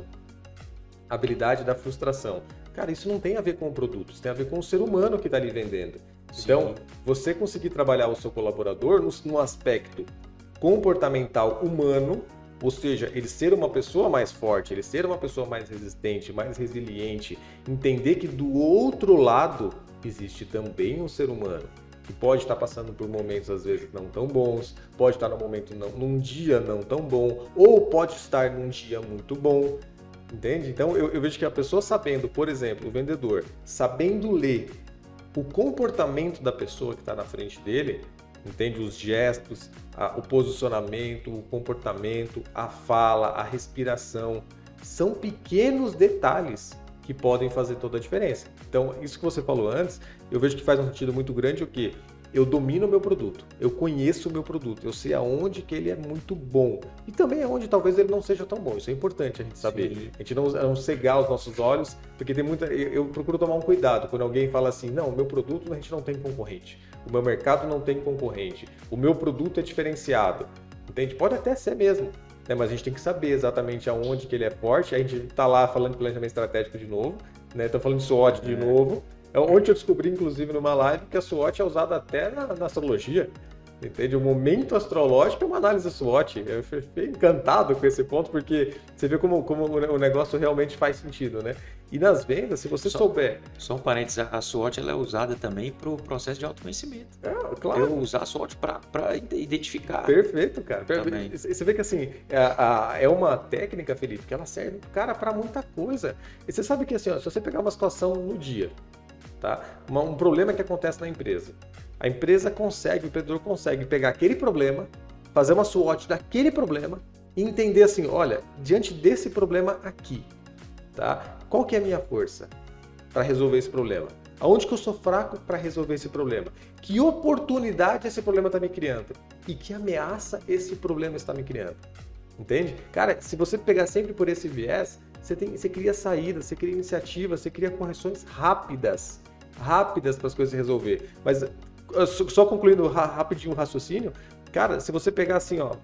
A habilidade da frustração. Cara, isso não tem a ver com o produto, isso tem a ver com o ser humano que está ali vendendo. Sim. Então, você conseguir trabalhar o seu colaborador no aspecto comportamental humano, ou seja, ele ser uma pessoa mais forte, ele ser uma pessoa mais resistente, mais resiliente, entender que do outro lado existe também um ser humano que pode estar passando por momentos às vezes não tão bons, pode estar num dia não tão bom, ou pode estar num dia muito bom, entende? Então eu vejo que a pessoa sabendo, por exemplo, o vendedor, sabendo ler o comportamento da pessoa que está na frente dele, entende? Os gestos, o posicionamento, o comportamento, a fala, a respiração, são pequenos detalhes que podem fazer toda a diferença. Então, isso que você falou antes, eu vejo que faz um sentido muito grande o quê? Eu domino o meu produto, eu conheço o meu produto, eu sei aonde que ele é muito bom e também aonde talvez ele não seja tão bom. Isso é importante a gente saber. Sim. A gente não cegar os nossos olhos, porque tem eu procuro tomar um cuidado quando alguém fala assim, não, o meu produto a gente não tem concorrente, o meu mercado não tem concorrente, o meu produto é diferenciado. Entende? Pode até ser mesmo, né? Mas a gente tem que saber exatamente aonde que ele é forte. A gente está lá falando de planejamento estratégico de novo, né? Estou falando de SWOT de novo. Ontem eu descobri, inclusive, numa live, que a SWOT é usada até na astrologia. Entende? O momento astrológico é uma análise SWOT. Eu fiquei encantado com esse ponto, porque você vê como o negócio realmente faz sentido, né? E nas vendas, se você souber... Só um parênteses, a SWOT ela é usada também para o processo de autoconhecimento. Claro. Eu usar a SWOT para identificar. Perfeito, cara. Perfeito. Você vê que assim, é uma técnica, Felipe, que ela serve, cara, para muita coisa. E você sabe que assim, ó, se você pegar uma situação no dia, tá? Um problema que acontece na empresa. A empresa o empreendedor consegue pegar aquele problema, fazer uma SWOT daquele problema e entender assim, olha, diante desse problema aqui, tá? Qual que é a minha força para resolver esse problema? Aonde que eu sou fraco para resolver esse problema? Que oportunidade esse problema está me criando? E que ameaça esse problema está me criando? Entende? Cara, se você pegar sempre por esse viés, você cria saídas, você cria iniciativas, você cria correções rápidas para as coisas se resolver. Mas só concluindo rapidinho o raciocínio, cara, se você pegar assim, ó,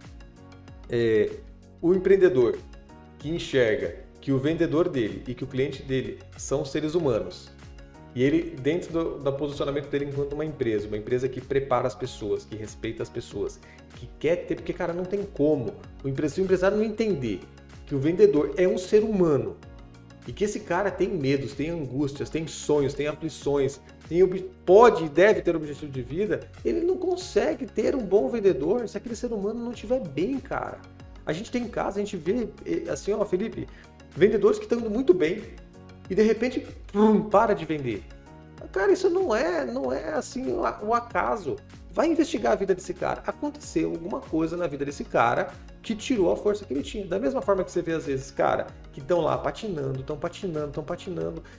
o empreendedor que enxerga que o vendedor dele e que o cliente dele são seres humanos, e ele, dentro do posicionamento dele enquanto uma empresa que prepara as pessoas, que respeita as pessoas, que quer ter, porque, cara, não tem como o empresário não entender que o vendedor é um ser humano e que esse cara tem medos, tem angústias, tem sonhos, tem aflições, pode e deve ter objetivo de vida, ele não consegue ter um bom vendedor se aquele ser humano não estiver bem, cara. A gente tem em casa, a gente vê, assim, ó, Felipe, vendedores que estão indo muito bem e de repente, para de vender. Cara, isso não é assim um acaso. Vai investigar a vida desse cara. Aconteceu alguma coisa na vida desse cara que tirou a força que ele tinha. Da mesma forma que você vê às vezes, cara, que estão lá patinando.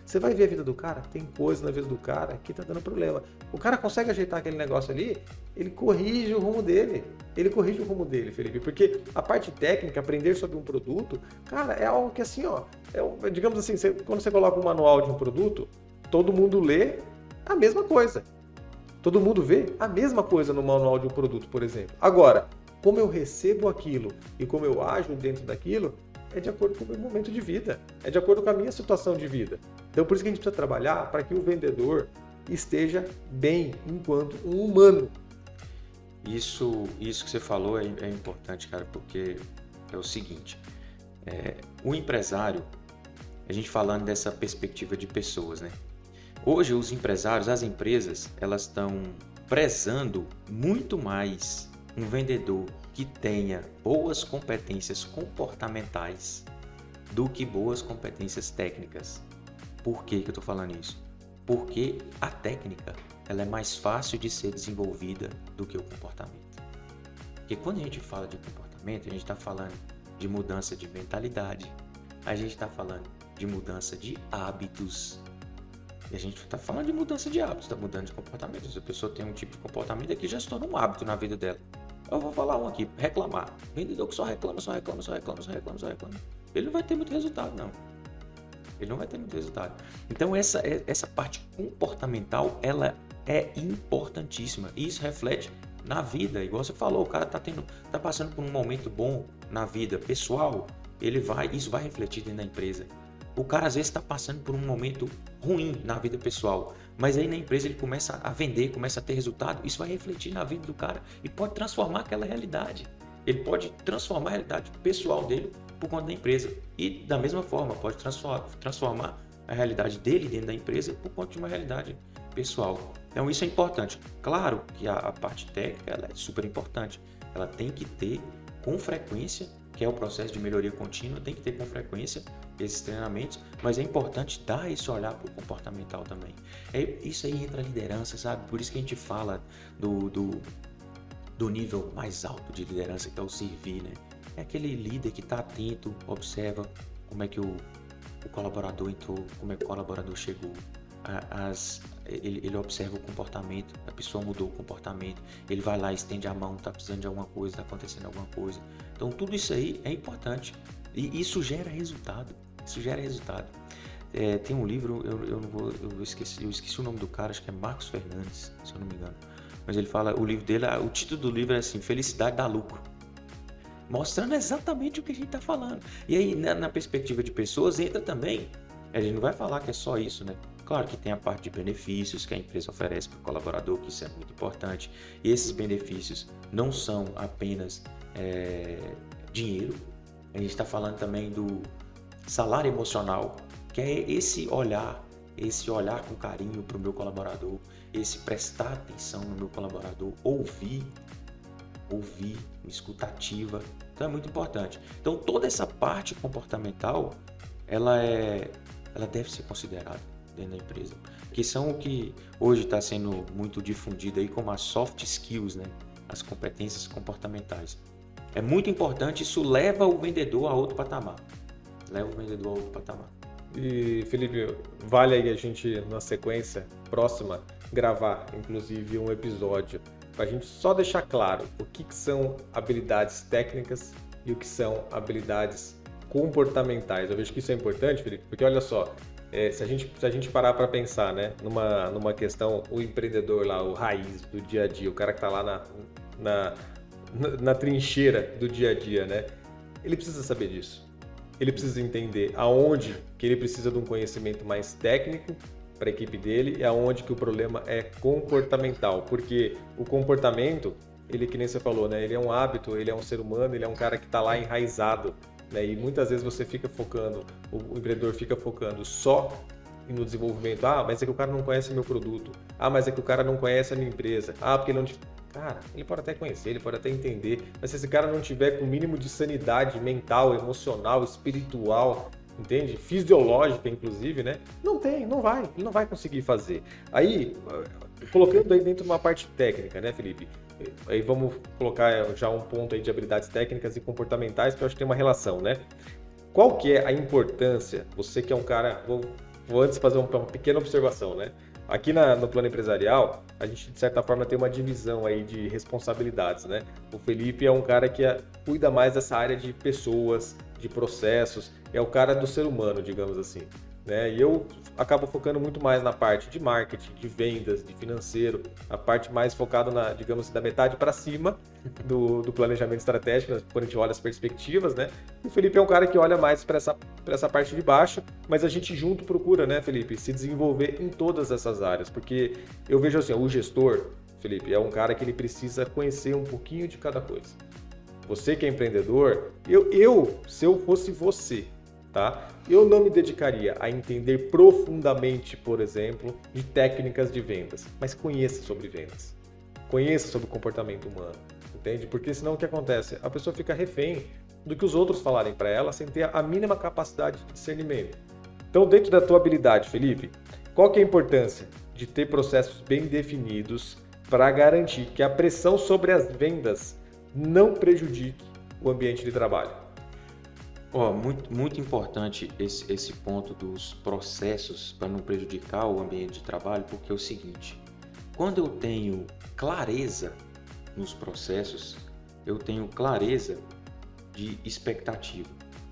Você vai ver a vida do cara, tem coisa na vida do cara que tá dando problema. O cara consegue ajeitar aquele negócio ali, ele corrige o rumo dele. Felipe, porque a parte técnica, aprender sobre um produto, cara, é algo que assim, ó, digamos assim, quando você coloca um manual de um produto, todo mundo lê a mesma coisa. Todo mundo vê a mesma coisa no manual de um produto, por exemplo. Agora, como eu recebo aquilo e como eu ajo dentro daquilo, é de acordo com o meu momento de vida, é de acordo com a minha situação de vida. Então, por isso que a gente precisa trabalhar para que o vendedor esteja bem enquanto um humano. Isso que você falou é importante, cara, porque é o seguinte, o empresário, a gente falando dessa perspectiva de pessoas, né? Hoje os empresários, as empresas, elas estão prezando muito mais um vendedor que tenha boas competências comportamentais do que boas competências técnicas. Por que eu estou falando isso? Porque a técnica ela é mais fácil de ser desenvolvida do que o comportamento. Porque quando a gente fala de comportamento, a gente está falando de mudança de mentalidade, a gente está falando de mudança de hábitos. E a gente está falando de mudança de hábitos, está mudando de comportamento. Se a pessoa tem um tipo de comportamento aqui, já se torna um hábito na vida dela. Eu vou falar um aqui, reclamar. Vendedor que só reclama. Ele não vai ter muito resultado, não. Ele não vai ter muito resultado. Então essa parte comportamental, ela é importantíssima. E isso reflete na vida. Igual você falou, o cara tá passando por um momento bom na vida pessoal, isso vai refletir dentro da empresa. O cara às vezes está passando por um momento ruim na vida pessoal, mas aí na empresa ele começa a vender, começa a ter resultado, isso vai refletir na vida do cara e pode transformar aquela realidade. Ele pode transformar a realidade pessoal dele por conta da empresa e da mesma forma pode transformar a realidade dele dentro da empresa por conta de uma realidade pessoal. Então isso é importante. Claro que a parte técnica ela é super importante, ela tem que ter com frequência, que é o processo de melhoria contínua, tem que ter com frequência esses treinamentos, mas é importante dar esse olhar para o comportamental também. Isso aí entra a liderança, sabe? Por isso que a gente fala do nível mais alto de liderança, que é o servir, né? É aquele líder que está atento, observa como é que o colaborador entrou, como é que o colaborador chegou, ele observa o comportamento, a pessoa mudou o comportamento, ele vai lá, estende a mão, está precisando de alguma coisa, está acontecendo alguma coisa. Então tudo isso aí é importante e isso gera resultado. Tem um livro, eu esqueci o nome do cara, acho que é Marcos Fernandes, se eu não me engano. Mas ele fala, o título do livro é assim, Felicidade dá lucro. Mostrando exatamente o que a gente está falando. E aí, na perspectiva de pessoas, entra também, a gente não vai falar que é só isso, né? Claro que tem a parte de benefícios que a empresa oferece para o colaborador, que isso é muito importante. E esses benefícios não são apenas dinheiro. A gente está falando também do salário emocional, que é esse olhar com carinho para o meu colaborador, esse prestar atenção no meu colaborador, ouvir, escutativa. Então é muito importante. Então toda essa parte comportamental, ela deve ser considerada dentro da empresa, que são o que hoje está sendo muito difundido aí como as soft skills, né? As competências comportamentais. É muito importante, isso leva o vendedor a outro patamar. E Felipe, vale aí a gente na sequência próxima gravar inclusive um episódio para a gente só deixar claro o que são habilidades técnicas e o que são habilidades comportamentais. Eu vejo que isso é importante, Felipe, porque olha só, se a gente parar para pensar, né, numa questão, o empreendedor lá, o raiz do dia a dia, o cara que está lá na trincheira do dia a dia, né, ele precisa saber disso. Ele precisa entender aonde que ele precisa de um conhecimento mais técnico para a equipe dele e aonde que o problema é comportamental, porque o comportamento, ele, que nem você falou, né, ele é um hábito, ele é um ser humano, ele é um cara que está lá enraizado, né, e muitas vezes você fica focando, o empreendedor fica focando só no desenvolvimento. Mas é que o cara não conhece meu produto. Mas é que o cara não conhece a minha empresa. Porque não... Cara, ele pode até conhecer, ele pode até entender, mas se esse cara não tiver com o mínimo de sanidade mental, emocional, espiritual, entende? Fisiológica, inclusive, né? Ele não vai conseguir fazer. Aí, colocando aí dentro de uma parte técnica, né, Felipe? Aí vamos colocar já um ponto aí de habilidades técnicas e comportamentais, que eu acho que tem uma relação, né? Qual que é a importância, você que é um cara, vou antes fazer uma pequena observação, né? Aqui no plano empresarial, a gente, de certa forma, tem uma divisão aí de responsabilidades, né? O Felipe é um cara que cuida mais dessa área de pessoas, de processos, é o cara do ser humano, digamos assim, né? E eu acabo focando muito mais na parte de marketing, de vendas, de financeiro, a parte mais focada digamos, da metade para cima do planejamento estratégico, quando a gente olha as perspectivas, né? E o Felipe é um cara que olha mais para essa parte de baixo, mas a gente junto procura, né, Felipe, se desenvolver em todas essas áreas, porque eu vejo assim, o gestor, Felipe, é um cara que ele precisa conhecer um pouquinho de cada coisa. Você que é empreendedor, se eu fosse você, tá? Eu não me dedicaria a entender profundamente, por exemplo, de técnicas de vendas, mas conheça sobre vendas. Conheça sobre o comportamento humano, entende? Porque senão o que acontece? A pessoa fica refém do que os outros falarem para ela sem ter a mínima capacidade de discernimento. Então, dentro da tua habilidade, Felipe, qual que é a importância de ter processos bem definidos para garantir que a pressão sobre as vendas não prejudique o ambiente de trabalho? Muito importante esse ponto dos processos para não prejudicar o ambiente de trabalho, porque é o seguinte, quando eu tenho clareza nos processos, eu tenho clareza de expectativa.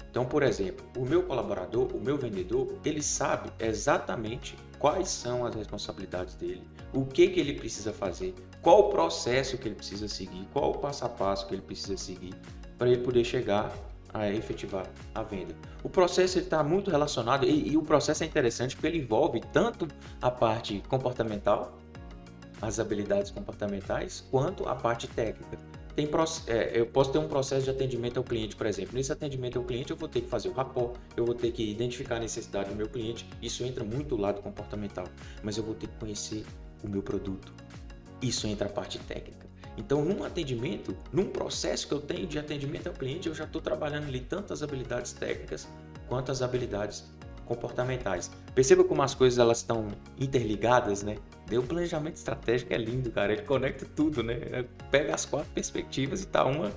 Então, por exemplo, o meu colaborador, o meu vendedor, ele sabe exatamente quais são as responsabilidades dele, o que ele precisa fazer, qual o processo que ele precisa seguir, qual o passo a passo que ele precisa seguir para ele poder chegar a efetivar a venda. O processo está muito relacionado e o processo é interessante porque ele envolve tanto a parte comportamental, as habilidades comportamentais, quanto a parte técnica. Eu posso ter um processo de atendimento ao cliente, por exemplo. Nesse atendimento ao cliente eu vou ter que fazer o rapport, eu vou ter que identificar a necessidade do meu cliente, isso entra muito do lado comportamental, mas eu vou ter que conhecer o meu produto, isso entra a parte técnica. Então, num atendimento, num processo que eu tenho de atendimento ao cliente, eu já estou trabalhando ali tanto as habilidades técnicas quanto as habilidades comportamentais. Perceba como as coisas elas estão interligadas, né? O planejamento estratégico é lindo, cara. Ele conecta tudo, né? Pega as 4 perspectivas e está uma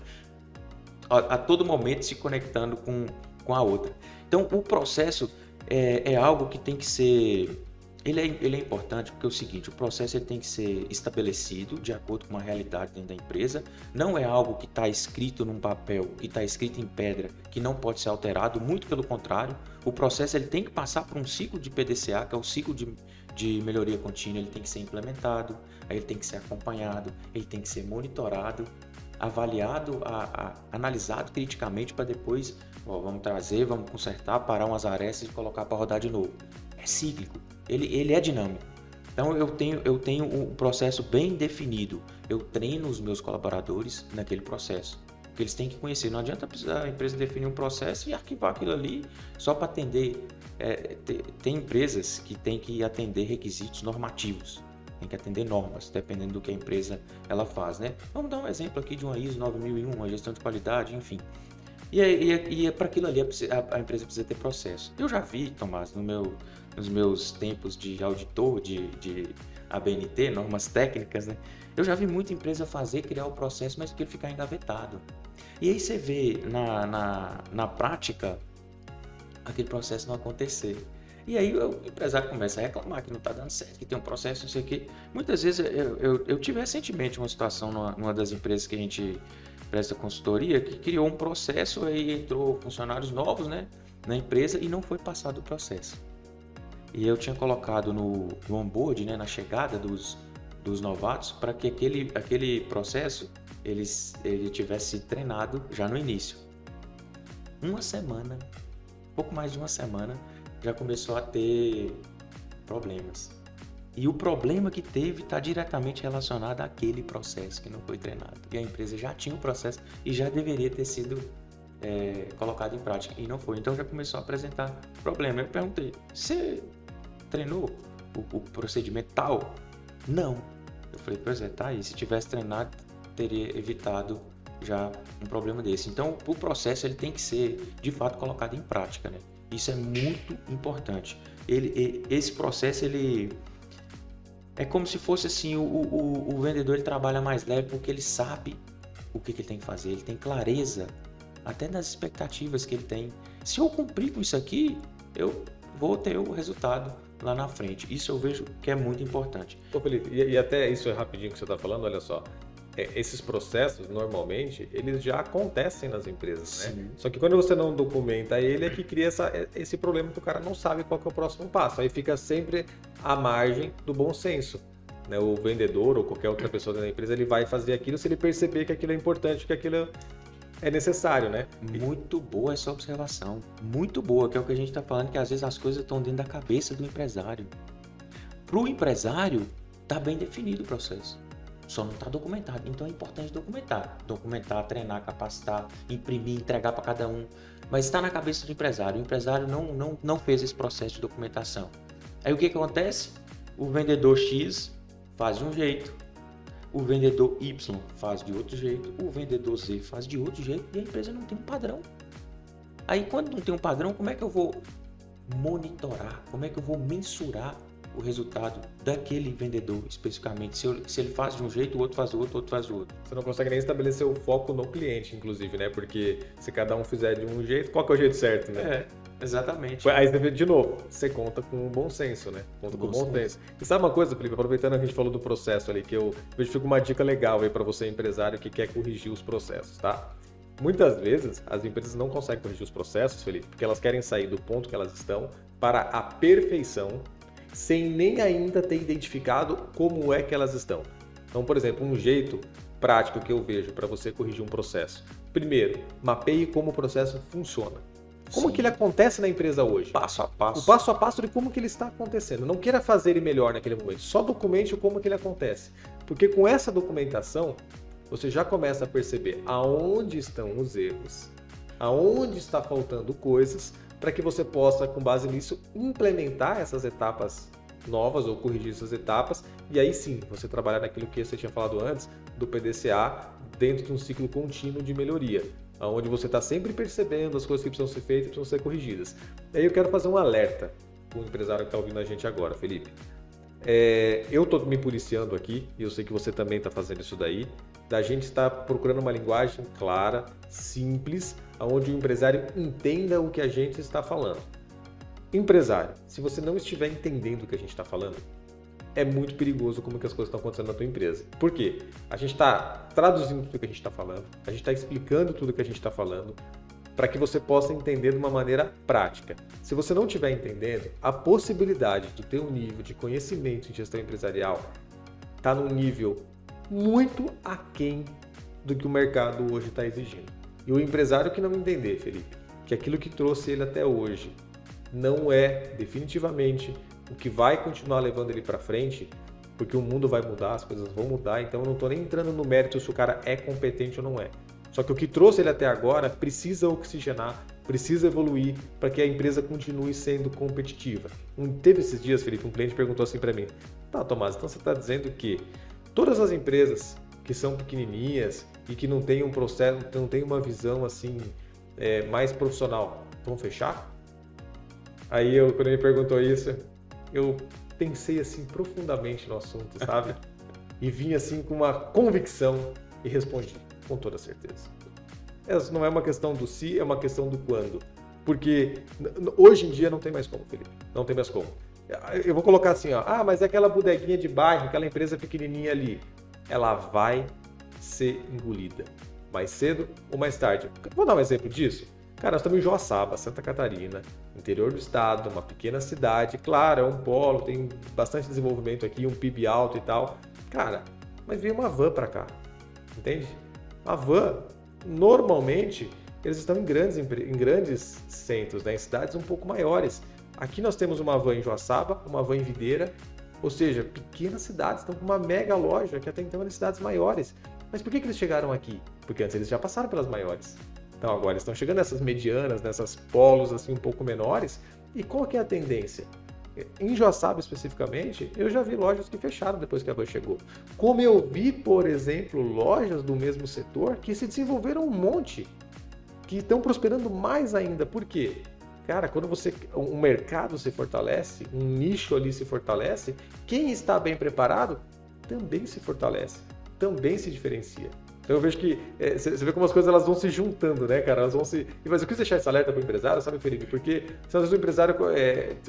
a todo momento se conectando com a outra. Então, o processo é algo que tem que ser... Ele é importante porque é o seguinte, o processo ele tem que ser estabelecido de acordo com uma realidade dentro da empresa, não é algo que está escrito num papel, que está escrito em pedra, que não pode ser alterado, muito pelo contrário, o processo ele tem que passar por um ciclo de PDCA, que é o ciclo de melhoria contínua, ele tem que ser implementado, aí ele tem que ser acompanhado, ele tem que ser monitorado, avaliado, analisado criticamente para depois, vamos trazer, vamos consertar, parar umas arestas e colocar para rodar de novo. É cíclico. Ele é dinâmico. Então eu tenho um processo bem definido. Eu treino os meus colaboradores naquele processo. Porque eles têm que conhecer. Não adianta a empresa definir um processo e arquivar aquilo ali só para atender. Tem empresas que têm que atender requisitos normativos. Tem que atender normas, dependendo do que a empresa ela faz, né? Vamos dar um exemplo aqui de uma ISO 9001, uma gestão de qualidade, enfim. E para aquilo ali a empresa precisa ter processo. Eu já vi, Tomás, nos meus tempos de auditor de ABNT, normas técnicas, né? Eu já vi muita empresa criar o processo, mas aquilo ficar engavetado. E aí você vê na prática aquele processo não acontecer. E aí o empresário começa a reclamar que não está dando certo, que tem um processo, não sei o quê. Muitas vezes eu tive recentemente uma situação numa das empresas que a gente presta consultoria, que criou um processo, aí entrou funcionários novos, né, na empresa e não foi passado o processo. E eu tinha colocado no onboard, né, na chegada dos novatos, para que aquele processo ele tivesse treinado já no início. Uma semana, pouco mais de uma semana, já começou a ter problemas. E o problema que teve está diretamente relacionado àquele processo que não foi treinado. E a empresa já tinha o processo e já deveria ter sido colocado em prática, e não foi. Então já começou a apresentar problema. Eu perguntei, você treinou o procedimento tal? Não. Eu falei, pois é, tá aí. Se tivesse treinado, teria evitado já um problema desse. Então o processo ele tem que ser, de fato, colocado em prática, né? Isso é muito importante. Esse processo, ele é como se fosse assim, o vendedor ele trabalha mais leve porque ele sabe o que ele tem que fazer, ele tem clareza até nas expectativas que ele tem. Se eu cumprir com isso aqui, eu vou ter o resultado lá na frente. Isso eu vejo que é muito importante. Ô Felipe, e até isso é rapidinho que você está falando, olha só. Esses processos, normalmente, eles já acontecem nas empresas, né? Sim. Só que quando você não documenta ele, é que cria esse problema que o cara não sabe qual que é o próximo passo. Aí fica sempre à margem do bom senso, né? O vendedor ou qualquer outra pessoa da empresa, ele vai fazer aquilo se ele perceber que aquilo é importante, que aquilo é necessário, né? Muito boa essa observação. Muito boa, que é o que a gente está falando, que às vezes as coisas estão dentro da cabeça do empresário. Para o empresário, está bem definido o processo. Só não está documentado. Então é importante documentar. Documentar, treinar, capacitar, imprimir, entregar para cada um. Mas está na cabeça do empresário. O empresário não fez esse processo de documentação. Aí o que acontece? O vendedor X faz de um jeito. O vendedor Y faz de outro jeito. O vendedor Z faz de outro jeito. E a empresa não tem um padrão. Aí quando não tem um padrão, como é que eu vou monitorar? Como é que eu vou mensurar o resultado daquele vendedor especificamente? Se ele faz de um jeito, o outro faz do outro, o outro faz do outro. Você não consegue nem estabelecer o foco no cliente, inclusive, né? Porque se cada um fizer de um jeito, qual que é o jeito certo, né? Exatamente. Aí você vê de novo, você conta com o bom senso, né? Conta com o bom senso. E sabe uma coisa, Felipe, aproveitando que a gente falou do processo ali, que eu vejo que fica uma dica legal aí para você, empresário, que quer corrigir os processos, tá? Muitas vezes, as empresas não conseguem corrigir os processos, Felipe, porque elas querem sair do ponto que elas estão para a perfeição, sem nem ainda ter identificado como é que elas estão. Então, por exemplo, um jeito prático que eu vejo para você corrigir um processo. Primeiro, mapeie como o processo funciona. Como que ele acontece na empresa hoje? Passo a passo. O passo a passo de como que ele está acontecendo. Não queira fazer ele melhor naquele momento, só documente como que ele acontece. Porque com essa documentação, você já começa a perceber aonde estão os erros, aonde está faltando coisas, para que você possa, com base nisso, implementar essas etapas novas ou corrigir essas etapas, e aí sim, você trabalhar naquilo que você tinha falado antes, do PDCA, dentro de um ciclo contínuo de melhoria, onde você está sempre percebendo as coisas que precisam ser feitas e precisam ser corrigidas. E aí eu quero fazer um alerta para o empresário que está ouvindo a gente agora, Felipe. Eu estou me policiando aqui, e eu sei que você também está fazendo isso daí, da gente estar procurando uma linguagem clara, simples, onde o empresário entenda o que a gente está falando. Empresário, se você não estiver entendendo o que a gente está falando, é muito perigoso como que as coisas estão acontecendo na tua empresa. Por quê? A gente está traduzindo tudo que a gente está falando, a gente está explicando tudo que a gente está falando, para que você possa entender de uma maneira prática. Se você não estiver entendendo, a possibilidade de ter um nível de conhecimento em gestão empresarial está num nível muito aquém do que o mercado hoje está exigindo. E o empresário que não entender, Felipe, que aquilo que trouxe ele até hoje não é definitivamente o que vai continuar levando ele para frente, porque o mundo vai mudar, as coisas vão mudar, então eu não estou nem entrando no mérito se o cara é competente ou não é. Só que o que trouxe ele até agora precisa oxigenar, precisa evoluir para que a empresa continue sendo competitiva. Teve esses dias, Felipe, um cliente perguntou assim para mim: tá, Tomás, então você está dizendo que todas as empresas que são pequenininhas e que não têm um processo, não têm uma visão assim mais profissional, vão fechar? Aí quando ele me perguntou isso, eu pensei assim profundamente no assunto, sabe? E vim assim com uma convicção e respondi com toda certeza. Essa não é uma questão do se, é uma questão do quando. Porque hoje em dia não tem mais como, Felipe. Não tem mais como. Eu vou colocar assim, ó. Mas é aquela bodeguinha de bairro, aquela empresa pequenininha ali. Ela vai ser engolida. mais cedo ou mais tarde. Vou dar um exemplo disso? Cara, nós estamos em Joaçaba, Santa Catarina, interior do estado, uma pequena cidade. Claro, é um polo, tem bastante desenvolvimento aqui, um PIB alto e tal. Cara, mas veio uma van para cá, entende? A van, normalmente, eles estão em grandes centros, né? Em cidades um pouco maiores. Aqui nós temos uma van em Joaçaba, uma van em Videira, ou seja, pequenas cidades estão com uma mega loja que até então eram cidades maiores. Mas por que eles chegaram aqui? Porque antes eles já passaram pelas maiores. Então agora eles estão chegando nessas medianas, nessas polos assim um pouco menores. E qual que é a tendência? Em Joaçaba especificamente, eu já vi lojas que fecharam depois que a van chegou. Como eu vi, por exemplo, lojas do mesmo setor que se desenvolveram um monte, que estão prosperando mais ainda. Por quê? Cara, quando um mercado se fortalece, um nicho ali se fortalece, quem está bem preparado também se fortalece, também se diferencia. Então eu vejo que você vê como as coisas elas vão se juntando, né, cara? Elas vão se. Mas eu quis deixar esse alerta para o empresário, sabe, Felipe? Porque às vezes o empresário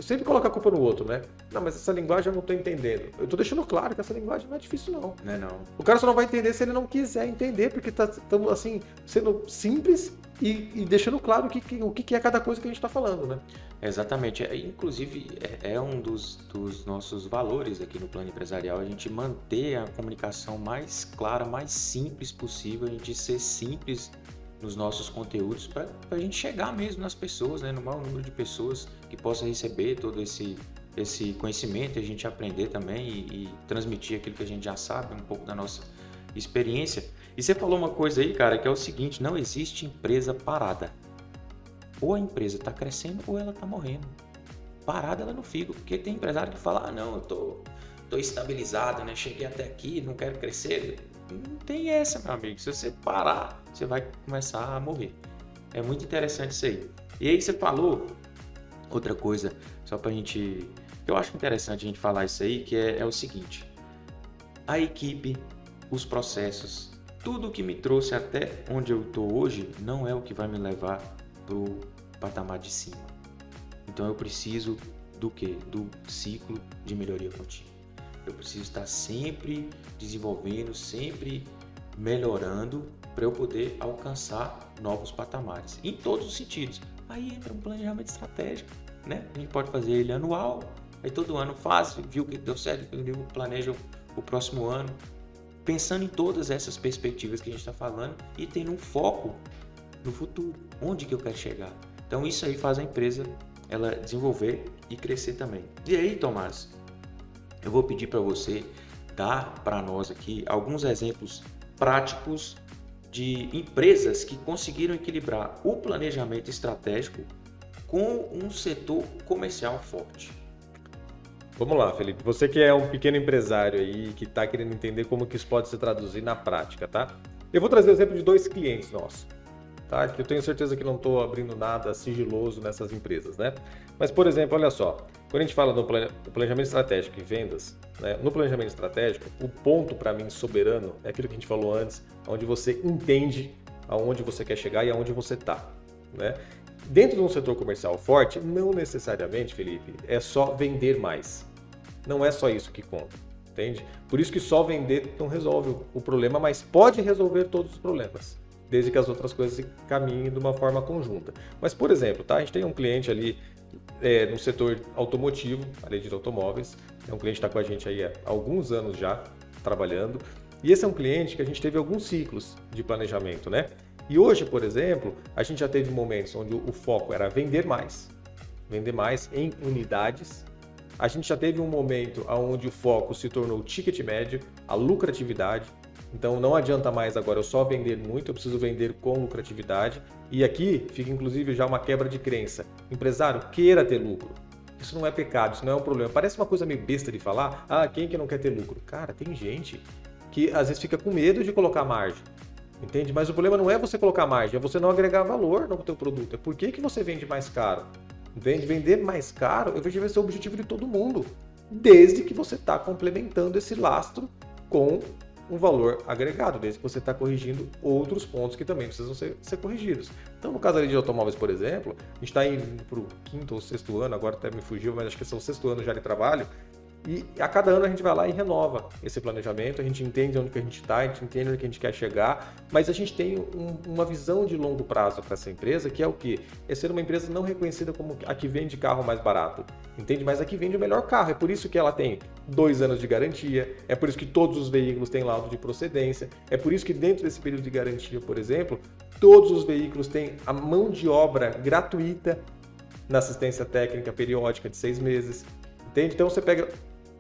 sempre coloca a culpa no outro, né? Não, mas essa linguagem eu não estou entendendo. Eu estou deixando claro que essa linguagem não é difícil, não. Não é não. O cara só não vai entender se ele não quiser entender, porque estamos assim, sendo simples e deixando claro o que é cada coisa que a gente está falando, né? Exatamente. Inclusive, é um dos nossos valores aqui no plano empresarial, a gente manter a comunicação mais clara, mais simples possível, a gente ser simples nos nossos conteúdos para a gente chegar mesmo nas pessoas, né, no maior número de pessoas que possam receber todo esse conhecimento e a gente aprender também e transmitir aquilo que a gente já sabe, um pouco da nossa experiência. E você falou uma coisa aí, cara, que é o seguinte: não existe empresa parada. Ou a empresa está crescendo ou ela está morrendo. Parada ela não fica, porque tem empresário que fala, não, eu tô estabilizado, né? Cheguei até aqui, não quero crescer. Não tem essa, meu amigo. Se você parar, você vai começar a morrer. É muito interessante isso aí. E aí você falou outra coisa, só pra gente... Eu acho interessante a gente falar isso aí, que é o seguinte: a equipe, os processos, tudo que me trouxe até onde eu estou hoje não é o que vai me levar pro patamar de cima. Então eu preciso do quê? Do ciclo de melhoria contínua. Eu preciso estar sempre desenvolvendo, sempre melhorando para eu poder alcançar novos patamares, em todos os sentidos. Aí entra um planejamento estratégico, né? A gente pode fazer ele anual, aí todo ano faz, viu que deu certo, planeja o próximo ano, pensando em todas essas perspectivas que a gente está falando e tendo um foco no futuro, onde que eu quero chegar. Então isso aí faz a empresa ela desenvolver e crescer também. E aí, Tomás, eu vou pedir para você dar para nós aqui alguns exemplos práticos de empresas que conseguiram equilibrar o planejamento estratégico com um setor comercial forte. Vamos lá, Felipe. Você que é um pequeno empresário aí, que está querendo entender como que isso pode se traduzir na prática, tá? Eu vou trazer o exemplo de 2 clientes nossos. Tá? Que eu tenho certeza que não estou abrindo nada sigiloso nessas empresas, né? Mas, por exemplo, olha só, quando a gente fala no planejamento estratégico e vendas, né? No planejamento estratégico, o ponto para mim soberano é aquilo que a gente falou antes, onde você entende aonde você quer chegar e aonde você está, né? Dentro de um setor comercial forte, não necessariamente, Felipe, é só vender mais. Não é só isso que conta, entende? Por isso que só vender não resolve o problema, mas pode resolver todos os problemas, desde que as outras coisas caminhem de uma forma conjunta. Mas, por exemplo, tá? A gente tem um cliente ali no setor automotivo, além de automóveis, é um cliente que está com a gente aí há alguns anos já, trabalhando, e esse é um cliente que a gente teve alguns ciclos de planejamento, né? E hoje, por exemplo, a gente já teve momentos onde o foco era vender mais em unidades. A gente já teve um momento onde o foco se tornou o ticket médio, a lucratividade. Então não adianta mais agora eu só vender muito, eu preciso vender com lucratividade. E aqui fica inclusive já uma quebra de crença. Empresário, queira ter lucro. Isso não é pecado, isso não é um problema. Parece uma coisa meio besta de falar, quem que não quer ter lucro? Cara, tem gente que às vezes fica com medo de colocar margem, entende? Mas o problema não é você colocar margem, é você não agregar valor no teu produto. É por que você vende mais caro? Entende? Vender mais caro, eu vejo que vai ser o objetivo de todo mundo, desde que você está complementando esse lastro com um valor agregado, desde que você está corrigindo outros pontos que também precisam ser corrigidos. Então, no caso ali de automóveis, por exemplo, a gente está indo para o 5º ou 6º ano, agora até me fugiu, mas acho que esse é o 6º ano já de trabalho, E a cada ano a gente vai lá e renova esse planejamento, a gente entende onde que a gente está, a gente entende onde que a gente quer chegar, mas a gente tem uma visão de longo prazo para essa empresa, que é o quê? É ser uma empresa não reconhecida como a que vende carro mais barato, entende? Mas a que vende o melhor carro. É por isso que ela tem 2 anos de garantia, é por isso que todos os veículos têm laudo de procedência, é por isso que dentro desse período de garantia, por exemplo, todos os veículos têm a mão de obra gratuita na assistência técnica periódica de 6 meses, entende? Então você pega...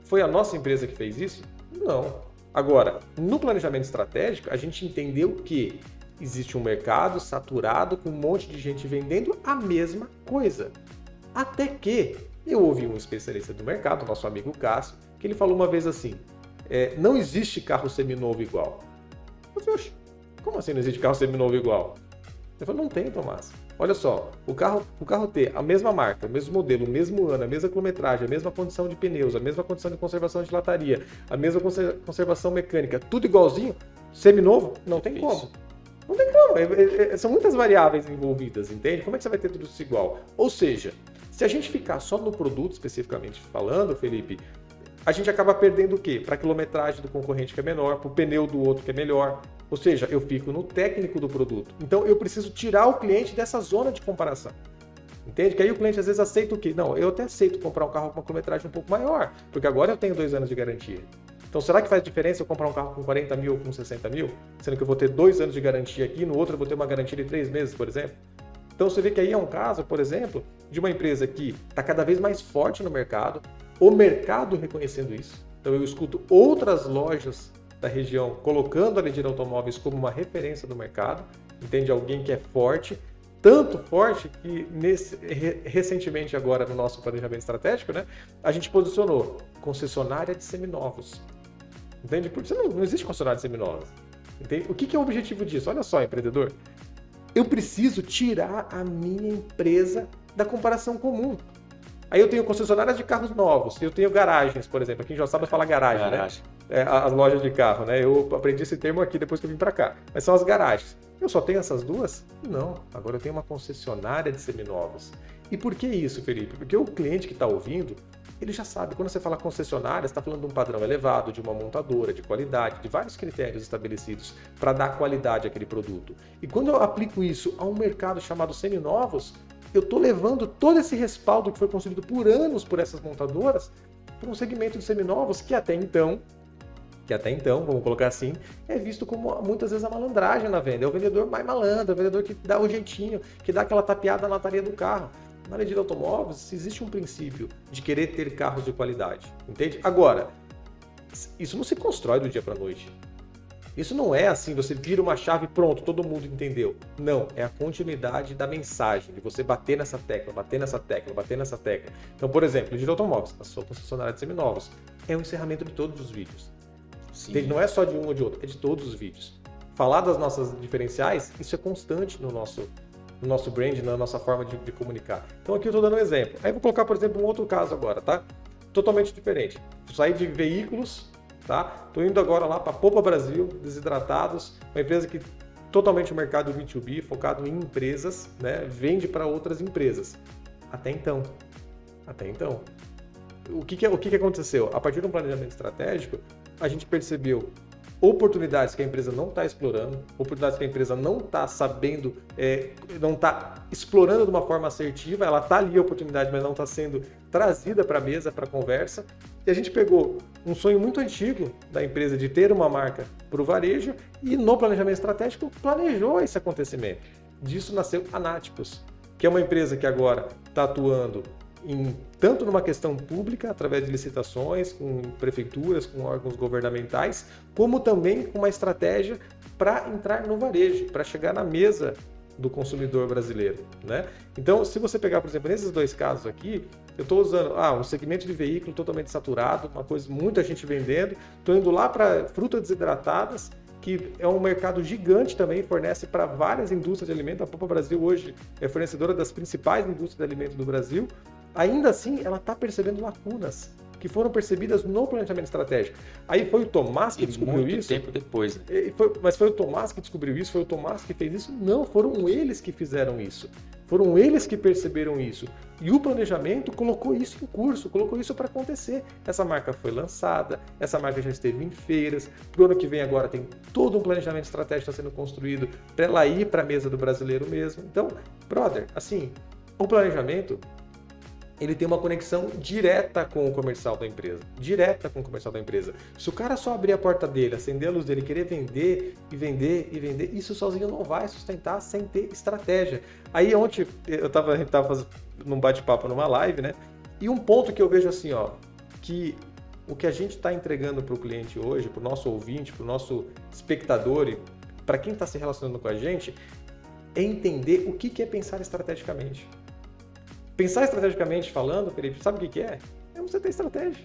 Foi a nossa empresa que fez isso? Não. Agora, no planejamento estratégico, a gente entendeu que existe um mercado saturado com um monte de gente vendendo a mesma coisa. Até que eu ouvi um especialista do mercado, nosso amigo Cássio, que ele falou uma vez assim, não existe carro seminovo igual. Eu falei, oxe, como assim não existe carro seminovo igual? Ele falou, não tem, Tomás. Olha só, o carro ter a mesma marca, o mesmo modelo, o mesmo ano, a mesma quilometragem, a mesma condição de pneus, a mesma condição de conservação de lataria, a mesma conservação mecânica, tudo igualzinho, seminovo, não tem como. Não tem como, são muitas variáveis envolvidas, entende? Como é que você vai ter tudo isso igual? Ou seja, se a gente ficar só no produto especificamente falando, Felipe, a gente acaba perdendo o quê? Para a quilometragem do concorrente que é menor, para o pneu do outro que é melhor. Ou seja, eu fico no técnico do produto. Então, eu preciso tirar o cliente dessa zona de comparação. Entende? Que aí o cliente às vezes aceita o quê? Não, eu até aceito comprar um carro com uma quilometragem um pouco maior, porque agora eu tenho 2 anos de garantia. Então, será que faz diferença eu comprar um carro com 40 mil ou com 60 mil? Sendo que eu vou ter 2 anos de garantia aqui, no outro eu vou ter uma garantia de 3 meses, por exemplo? Então, você vê que aí é um caso, por exemplo, de uma empresa que está cada vez mais forte no mercado, o mercado reconhecendo isso. Então, eu escuto outras lojas da região colocando a Legírio Automóveis como uma referência do mercado, entende? Alguém que é forte, tanto forte que recentemente agora no nosso planejamento estratégico, né, a gente posicionou concessionária de seminovos, entende? Porque não existe concessionária de seminovos, entende? O que é o objetivo disso? Olha só, empreendedor, eu preciso tirar a minha empresa da comparação comum. Aí eu tenho concessionárias de carros novos, eu tenho garagens, por exemplo, aqui em Joaçaba fala garagem, né? As lojas de carro, né? Eu aprendi esse termo aqui depois que eu vim para cá. Mas são as garagens. Eu só tenho essas duas? Não. Agora eu tenho uma concessionária de seminovos. E por que isso, Felipe? Porque o cliente que está ouvindo, ele já sabe. Quando você fala concessionária, você está falando de um padrão elevado, de uma montadora, de qualidade, de vários critérios estabelecidos para dar qualidade àquele produto. E quando eu aplico isso a um mercado chamado seminovos, eu estou levando todo esse respaldo que foi construído por anos por essas montadoras para um segmento de seminovos que até então, vamos colocar assim, é visto como muitas vezes a malandragem na venda. É o vendedor mais malandro, é o vendedor que dá o jeitinho, que dá aquela tapeada na lataria do carro. Na Legírio Automóveis existe um princípio de querer ter carros de qualidade, entende? Agora, isso não se constrói do dia para a noite. Isso não é assim, você vira uma chave e pronto, todo mundo entendeu. Não, é a continuidade da mensagem, de você bater nessa tecla, bater nessa tecla, bater nessa tecla. Então, por exemplo, Legírio Automóveis, a sua concessionária de seminovos, é o encerramento de todos os vídeos. Não é só de um ou de outro, é de todos os vídeos. Falar das nossas diferenciais, isso é constante no nosso brand, na nossa forma de comunicar. Então aqui eu estou dando um exemplo. Aí eu vou colocar, por exemplo, um outro caso agora, tá? Totalmente diferente. Saí de veículos, tá? Estou indo agora lá para Popa Brasil, Desidratados, uma empresa que totalmente o mercado B2B, focado em empresas, né? Vende para outras empresas. Até então. O que aconteceu? A partir de um planejamento estratégico, a gente percebeu oportunidades que a empresa não está explorando, oportunidades que a empresa não está sabendo, não está explorando de uma forma assertiva, ela está ali a oportunidade, mas não está sendo trazida para a mesa, para a conversa. E a gente pegou um sonho muito antigo da empresa de ter uma marca para o varejo e no planejamento estratégico planejou esse acontecimento. Disso nasceu a Náticos, que é uma empresa que agora está atuando tanto numa questão pública, através de licitações, com prefeituras, com órgãos governamentais, como também com uma estratégia para entrar no varejo, para chegar na mesa do consumidor brasileiro, né? Então, se você pegar, por exemplo, nesses 2 casos aqui, eu estou usando um segmento de veículo totalmente saturado, uma coisa, muita gente vendendo, estou indo lá para frutas desidratadas, que é um mercado gigante também, fornece para várias indústrias de alimentos. A Popa Brasil hoje é fornecedora das principais indústrias de alimentos do Brasil. Ainda assim, ela está percebendo lacunas que foram percebidas no planejamento estratégico. Aí foi o Tomás que descobriu muito isso. Tempo depois. Mas foi o Tomás que descobriu isso? Foi o Tomás que fez isso? Não, foram eles que fizeram isso. Foram eles que perceberam isso. E o planejamento colocou isso em curso, colocou isso para acontecer. Essa marca foi lançada, essa marca já esteve em feiras. Para o ano que vem agora tem todo um planejamento estratégico sendo construído para ela ir para a mesa do brasileiro mesmo. Então, brother, assim, o planejamento ele tem uma conexão direta com o comercial da empresa. Direta com o comercial da empresa. Se o cara só abrir a porta dele, acender a luz dele, querer vender e vender e vender, isso sozinho não vai sustentar sem ter estratégia. Aí ontem a gente estava fazendo num bate-papo numa live, né? E um ponto que eu vejo assim, ó, que o que a gente está entregando para o cliente hoje, para o nosso ouvinte, para o nosso espectador e para quem está se relacionando com a gente, é entender o que é pensar estrategicamente. Pensar estrategicamente falando, Felipe, sabe o que é? É você ter estratégia.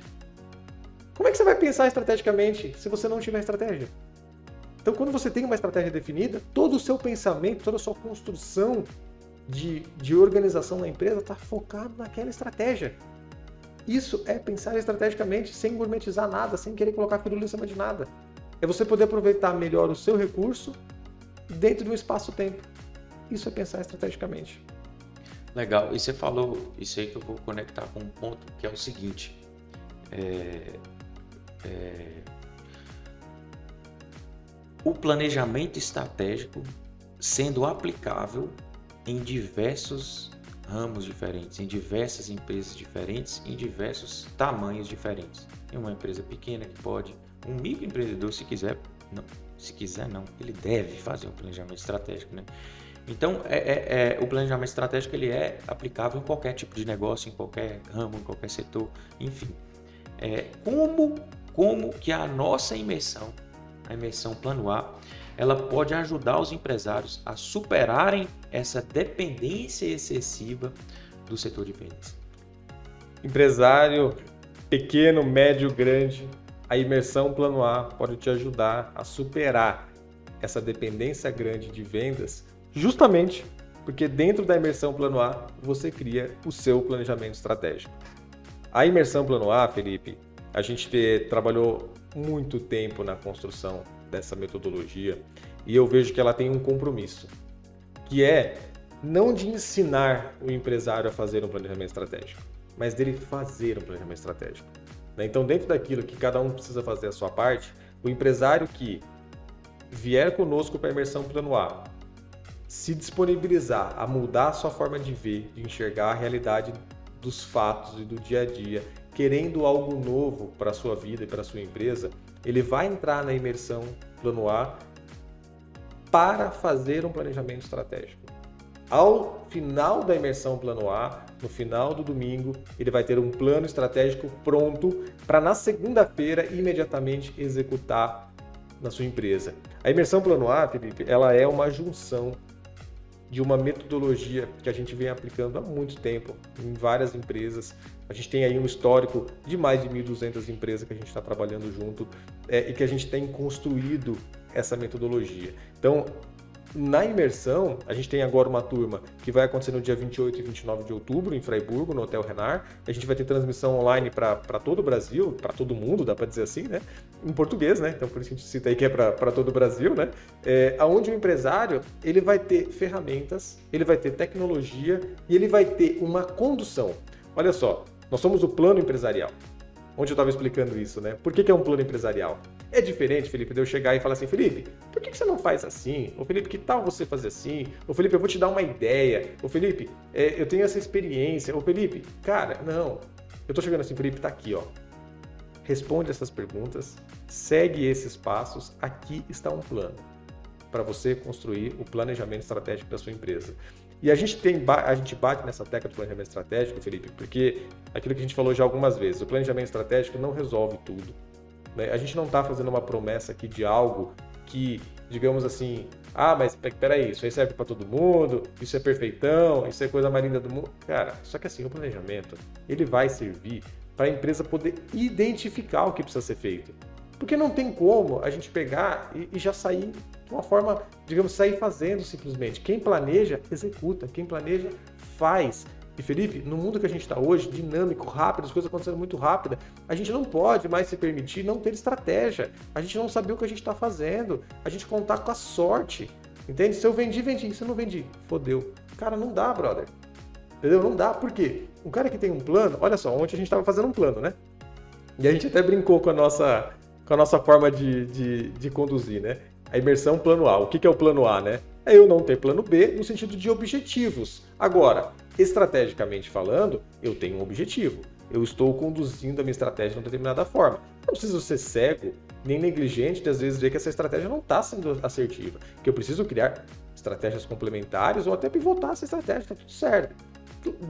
Como é que você vai pensar estrategicamente se você não tiver estratégia? Então, quando você tem uma estratégia definida, todo o seu pensamento, toda a sua construção de organização na empresa está focado naquela estratégia. Isso é pensar estrategicamente, sem gourmetizar nada, sem querer colocar firula em cima de nada. É você poder aproveitar melhor o seu recurso dentro de um espaço-tempo. Isso é pensar estrategicamente. Legal, e você falou isso aí que eu vou conectar com um ponto que é o seguinte, o planejamento estratégico sendo aplicável em diversos ramos diferentes, em diversas empresas diferentes, em diversos tamanhos diferentes. Tem uma empresa pequena que pode, um microempreendedor se quiser não, ele deve fazer um planejamento estratégico, né? Então, o planejamento estratégico ele é aplicável em qualquer tipo de negócio, em qualquer ramo, em qualquer setor, enfim. Como que a nossa imersão, a imersão Plano A, ela pode ajudar os empresários a superarem essa dependência excessiva do setor de vendas? Empresário pequeno, médio, grande, a imersão Plano A pode te ajudar a superar essa dependência grande de vendas, justamente porque dentro da imersão Plano A você cria o seu planejamento estratégico. A imersão Plano A, Felipe, a gente trabalhou muito tempo na construção dessa metodologia e eu vejo que ela tem um compromisso, que é não de ensinar o empresário a fazer um planejamento estratégico, mas dele fazer um planejamento estratégico. Então, dentro daquilo que cada um precisa fazer a sua parte, o empresário que vier conosco para a imersão Plano A, se disponibilizar a mudar a sua forma de ver, de enxergar a realidade dos fatos e do dia a dia, querendo algo novo para a sua vida e para a sua empresa, ele vai entrar na imersão Plano A para fazer um planejamento estratégico. Ao final da imersão Plano A, no final do domingo, ele vai ter um plano estratégico pronto para na segunda-feira imediatamente executar na sua empresa. A imersão Plano A, Felipe, ela é uma junção de uma metodologia que a gente vem aplicando há muito tempo em várias empresas. A gente tem aí um histórico de mais de 1.200 empresas que a gente está trabalhando junto e que a gente tem construído essa metodologia. Então, na imersão, a gente tem agora uma turma que vai acontecer no dia 28 e 29 de outubro, em Fraiburgo, no Hotel Renard. A gente vai ter transmissão online para todo o Brasil, para todo mundo, dá para dizer assim, né? Em português, né? Então, por isso que a gente cita aí que é para todo o Brasil, né? Onde o empresário, ele vai ter ferramentas, ele vai ter tecnologia e ele vai ter uma condução. Olha só, nós somos o plano empresarial. Onde eu estava explicando isso, né? Por que é um plano empresarial? É diferente, Felipe, de eu chegar e falar assim, Felipe, por que você não faz assim? Ô Felipe, que tal você fazer assim? Ô Felipe, eu vou te dar uma ideia. Ô Felipe, eu tenho essa experiência. Ô Felipe, cara, não. Eu tô chegando assim, Felipe, tá aqui, ó. Responde essas perguntas, segue esses passos. Aqui está um plano para você construir o planejamento estratégico da sua empresa. E a gente bate nessa tecla do planejamento estratégico, Felipe, porque aquilo que a gente falou já algumas vezes, o planejamento estratégico não resolve tudo. A gente não está fazendo uma promessa aqui de algo que, digamos assim, mas peraí, isso aí serve para todo mundo, isso é perfeitão, isso é coisa mais linda do mundo. Cara, só que assim, o planejamento, ele vai servir para a empresa poder identificar o que precisa ser feito. Porque não tem como a gente pegar e já sair de uma forma, digamos, sair fazendo simplesmente. Quem planeja, executa. Quem planeja, faz. E Felipe, no mundo que a gente está hoje, dinâmico, rápido, as coisas acontecendo muito rápido, a gente não pode mais se permitir não ter estratégia, a gente não saber o que a gente está fazendo, a gente contar com a sorte. Entende? Se eu vendi. Se eu não vendi, fodeu. Cara, não dá, brother. Entendeu? Não dá. Por quê? Um cara que tem um plano... Olha só, ontem a gente estava fazendo um plano, né? E a gente até brincou com a nossa forma de conduzir, né? A imersão plano A. O que é o plano A, né? É eu não ter plano B no sentido de objetivos. Agora, estrategicamente falando, eu tenho um objetivo. Eu estou conduzindo a minha estratégia de uma determinada forma. Não preciso ser cego, nem negligente de às vezes ver que essa estratégia não está sendo assertiva. Que eu preciso criar estratégias complementares ou até pivotar essa estratégia, está tudo certo.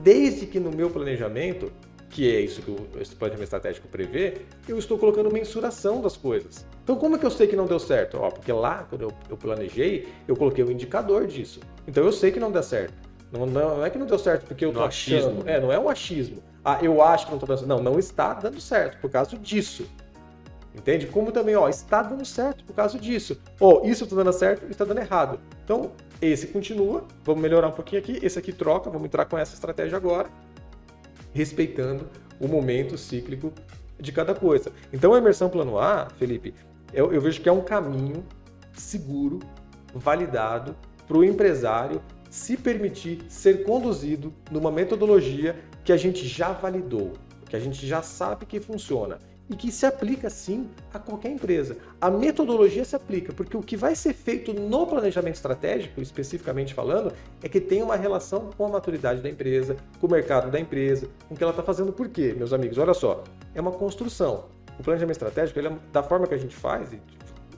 Desde que no meu planejamento, que é isso que esse planejamento estratégico prevê, eu estou colocando mensuração das coisas. Então, como é que eu sei que não deu certo? Porque lá, quando eu planejei, eu coloquei um indicador disso. Então, eu sei que não deu certo. Não é que não deu certo porque eu tô achando. Não é um achismo. Eu acho que não está dando certo. Não está dando certo por causa disso. Entende? Como também, está dando certo por causa disso. Isso está dando certo, isso está dando errado. Então, esse continua, vamos melhorar um pouquinho aqui, esse aqui troca, vamos entrar com essa estratégia agora, respeitando o momento cíclico de cada coisa. Então, a imersão plano A, Felipe, eu vejo que é um caminho seguro, validado, para o empresário se permitir ser conduzido numa metodologia que a gente já validou, que a gente já sabe que funciona e que se aplica sim a qualquer empresa. A metodologia se aplica, porque o que vai ser feito no planejamento estratégico, especificamente falando, é que tem uma relação com a maturidade da empresa, com o mercado da empresa, com o que ela está fazendo. Por quê, meus amigos? Olha só, é uma construção. O planejamento estratégico, ele da forma que a gente faz, e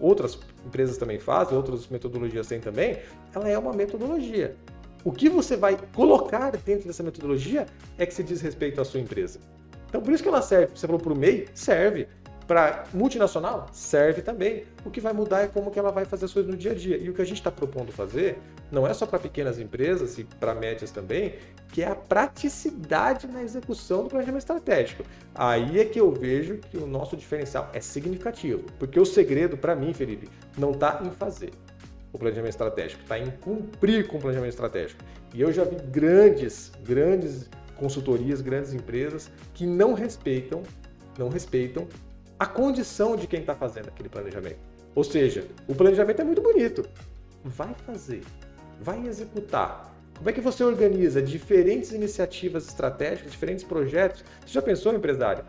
outras empresas também fazem, outras metodologias têm também, ela é uma metodologia. O que você vai colocar dentro dessa metodologia é que se diz respeito à sua empresa. Então, por isso que ela serve. Você falou para o MEI? Serve. Para multinacional? Serve também. O que vai mudar é como que ela vai fazer as coisas no dia a dia. E o que a gente está propondo fazer não é só para pequenas empresas e para médias também, que é a praticidade na execução do planejamento estratégico. Aí é que eu vejo que o nosso diferencial é significativo. Porque o segredo, para mim, Felipe, não está em fazer o planejamento estratégico, está em cumprir com o planejamento estratégico. E eu já vi grandes consultorias, grandes empresas que não respeitam a condição de quem está fazendo aquele planejamento. Ou seja, o planejamento é muito bonito. Vai fazer, vai executar. Como é que você organiza diferentes iniciativas estratégicas, diferentes projetos? Você já pensou, empresário?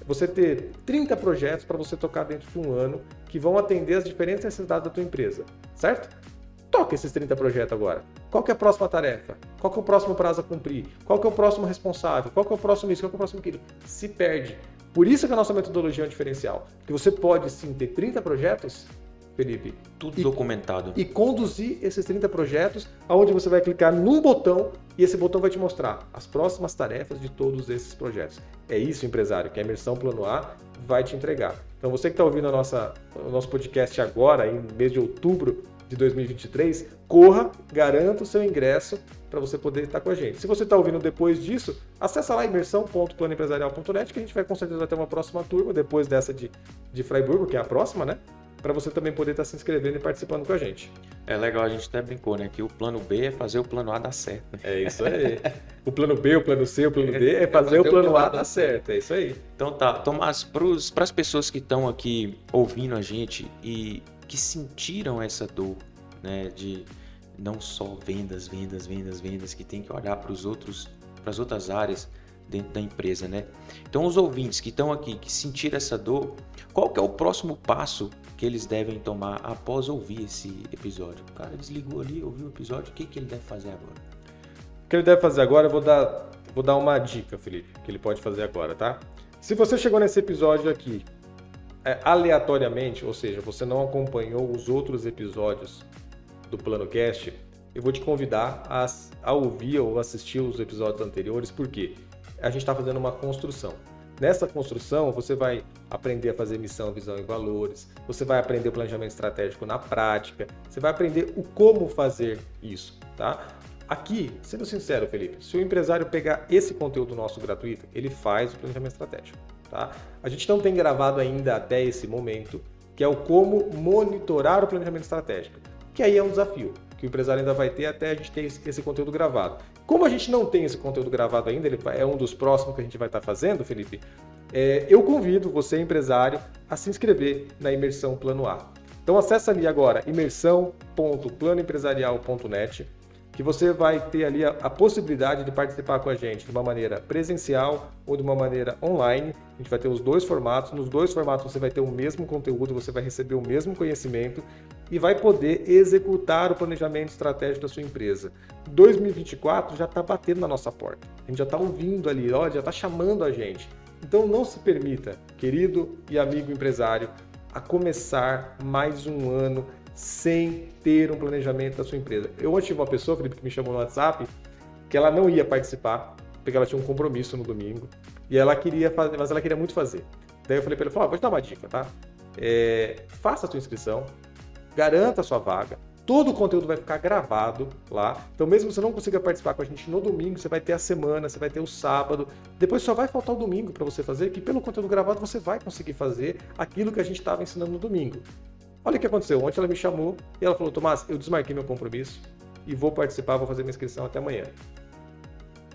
Você ter 30 projetos para você tocar dentro de um ano que vão atender as diferentes necessidades da tua empresa, certo? Toca esses 30 projetos agora. Qual que é a próxima tarefa? Qual que é o próximo prazo a cumprir? Qual que é o próximo responsável? Qual que é o próximo isso? Qual que é o próximo aquilo? Se perde. Por isso que a nossa metodologia é um diferencial. Porque você pode sim ter 30 projetos, Felipe, tudo documentado. E conduzir esses 30 projetos, onde você vai clicar num botão e esse botão vai te mostrar as próximas tarefas de todos esses projetos. É isso, empresário, que a imersão plano A vai te entregar. Então você que está ouvindo o nosso podcast agora, em mês de outubro de 2023, corra, garanta o seu ingresso para você poder estar com a gente. Se você está ouvindo depois disso, acessa lá imersão.planoempresarial.net que a gente vai com certeza ter uma próxima turma, depois dessa de Freiburgo, que é a próxima, né? Para você também poder estar se inscrevendo e participando com a gente. É legal, a gente até brincou, né? Que o plano B é fazer o plano A dar certo. É isso aí. O plano B, o plano C, o plano D é fazer o plano A dar certo. É isso aí. Então tá, Tomás, para as pessoas que estão aqui ouvindo a gente e que sentiram essa dor, né? De não só vendas, que tem que olhar para as outras áreas dentro da empresa, né? Então os ouvintes que estão aqui, que sentiram essa dor, qual que é o próximo passo que eles devem tomar após ouvir esse episódio? O cara desligou ali, ouviu o episódio, o que ele deve fazer agora? O que ele deve fazer agora, eu vou dar uma dica, Felipe, que ele pode fazer agora, tá? Se você chegou nesse episódio aqui aleatoriamente, ou seja, você não acompanhou os outros episódios do PlanoCast, eu vou te convidar a ouvir ou assistir os episódios anteriores, porque a gente está fazendo uma construção. Nessa construção, você vai aprender a fazer missão, visão e valores, você vai aprender o planejamento estratégico na prática, você vai aprender o como fazer isso, tá? Aqui, sendo sincero, Felipe, se o empresário pegar esse conteúdo nosso gratuito, ele faz o planejamento estratégico, tá? A gente não tem gravado ainda até esse momento, que é o como monitorar o planejamento estratégico, que aí é um desafio, que o empresário ainda vai ter até a gente ter esse conteúdo gravado. Como a gente não tem esse conteúdo gravado ainda, ele é um dos próximos que a gente vai estar fazendo, Felipe, eu convido você, empresário, a se inscrever na imersão Plano A. Então acessa ali agora imersão.planoempresarial.net, que você vai ter ali a possibilidade de participar com a gente de uma maneira presencial ou de uma maneira online. A gente vai ter os dois formatos. Nos dois formatos você vai ter o mesmo conteúdo, você vai receber o mesmo conhecimento e vai poder executar o planejamento estratégico da sua empresa. 2024 já está batendo na nossa porta. A gente já está ouvindo ali, ó, já está chamando a gente. Então não se permita, querido e amigo empresário, a começar mais um ano sem ter um planejamento da sua empresa. Eu ontem tive uma pessoa, Felipe, que me chamou no WhatsApp, que ela não ia participar, porque ela tinha um compromisso no domingo, e ela queria fazer, mas ela queria muito fazer. Daí eu falei para ela, vou te dar uma dica, tá? Faça a sua inscrição, garanta a sua vaga, todo o conteúdo vai ficar gravado lá, então mesmo que você não consiga participar com a gente no domingo, você vai ter a semana, você vai ter o sábado, depois só vai faltar o domingo para você fazer, que pelo conteúdo gravado você vai conseguir fazer aquilo que a gente estava ensinando no domingo. Olha o que aconteceu, ontem ela me chamou e ela falou, Tomás, eu desmarquei meu compromisso e vou participar, vou fazer minha inscrição até amanhã.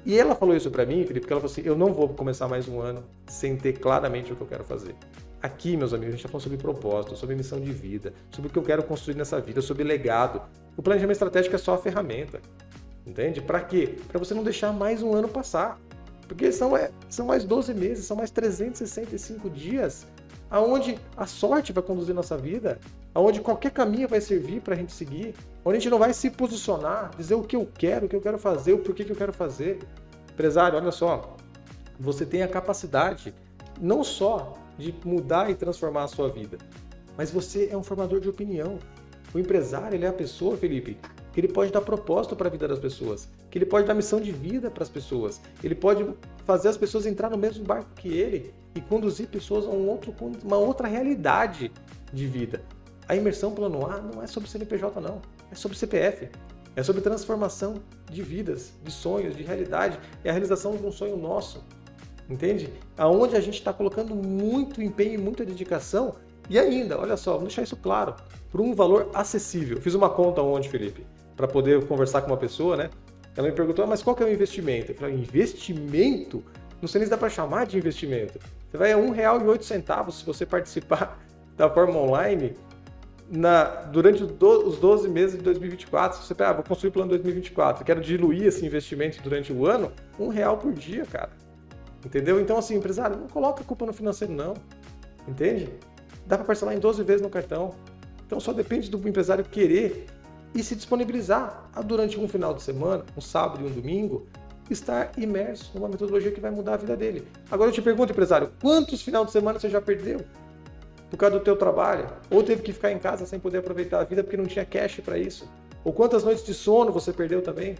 E ela falou isso para mim, Felipe, porque ela falou assim, eu não vou começar mais um ano sem ter claramente o que eu quero fazer. Aqui, meus amigos, a gente está falando sobre propósito, sobre missão de vida, sobre o que eu quero construir nessa vida, sobre legado. O planejamento estratégico é só a ferramenta, entende? Para quê? Para você não deixar mais um ano passar. Porque são mais 12 meses, são mais 365 dias aonde a sorte vai conduzir nossa vida, aonde qualquer caminho vai servir para a gente seguir, onde a gente não vai se posicionar, dizer o que eu quero fazer, o porquê que eu quero fazer. Empresário, olha só, você tem a capacidade não só de mudar e transformar a sua vida, mas você é um formador de opinião. O empresário, ele é a pessoa, Felipe, que ele pode dar propósito para a vida das pessoas, que ele pode dar missão de vida para as pessoas, ele pode fazer as pessoas entrar no mesmo barco que ele e conduzir pessoas a uma outra realidade de vida. A imersão Plano A não é sobre CNPJ não, é sobre CPF, é sobre transformação de vidas, de sonhos, de realidade, é a realização de um sonho nosso, entende? Aonde a gente está colocando muito empenho e muita dedicação e ainda, olha só, vamos deixar isso claro, por um valor acessível. Eu fiz uma conta ontem, Felipe, para poder conversar com uma pessoa, né? Ela me perguntou, mas qual que é o investimento? Eu falei, investimento? Não sei nem se dá para chamar de investimento. Você vai a R$1,08 se você participar da forma online durante os 12 meses de 2024. Se você vou construir o plano 2024, quero diluir esse investimento durante o ano, R$1 por dia, cara. Entendeu? Então, assim, empresário, não coloca a culpa no financeiro, não. Entende? Dá para parcelar em 12 vezes no cartão. Então, só depende do empresário querer e se disponibilizar durante um final de semana, um sábado e um domingo, estar imerso numa metodologia que vai mudar a vida dele. Agora eu te pergunto, empresário, quantos finais de semana você já perdeu por causa do teu trabalho? Ou teve que ficar em casa sem poder aproveitar a vida porque não tinha cash para isso? Ou quantas noites de sono você perdeu também?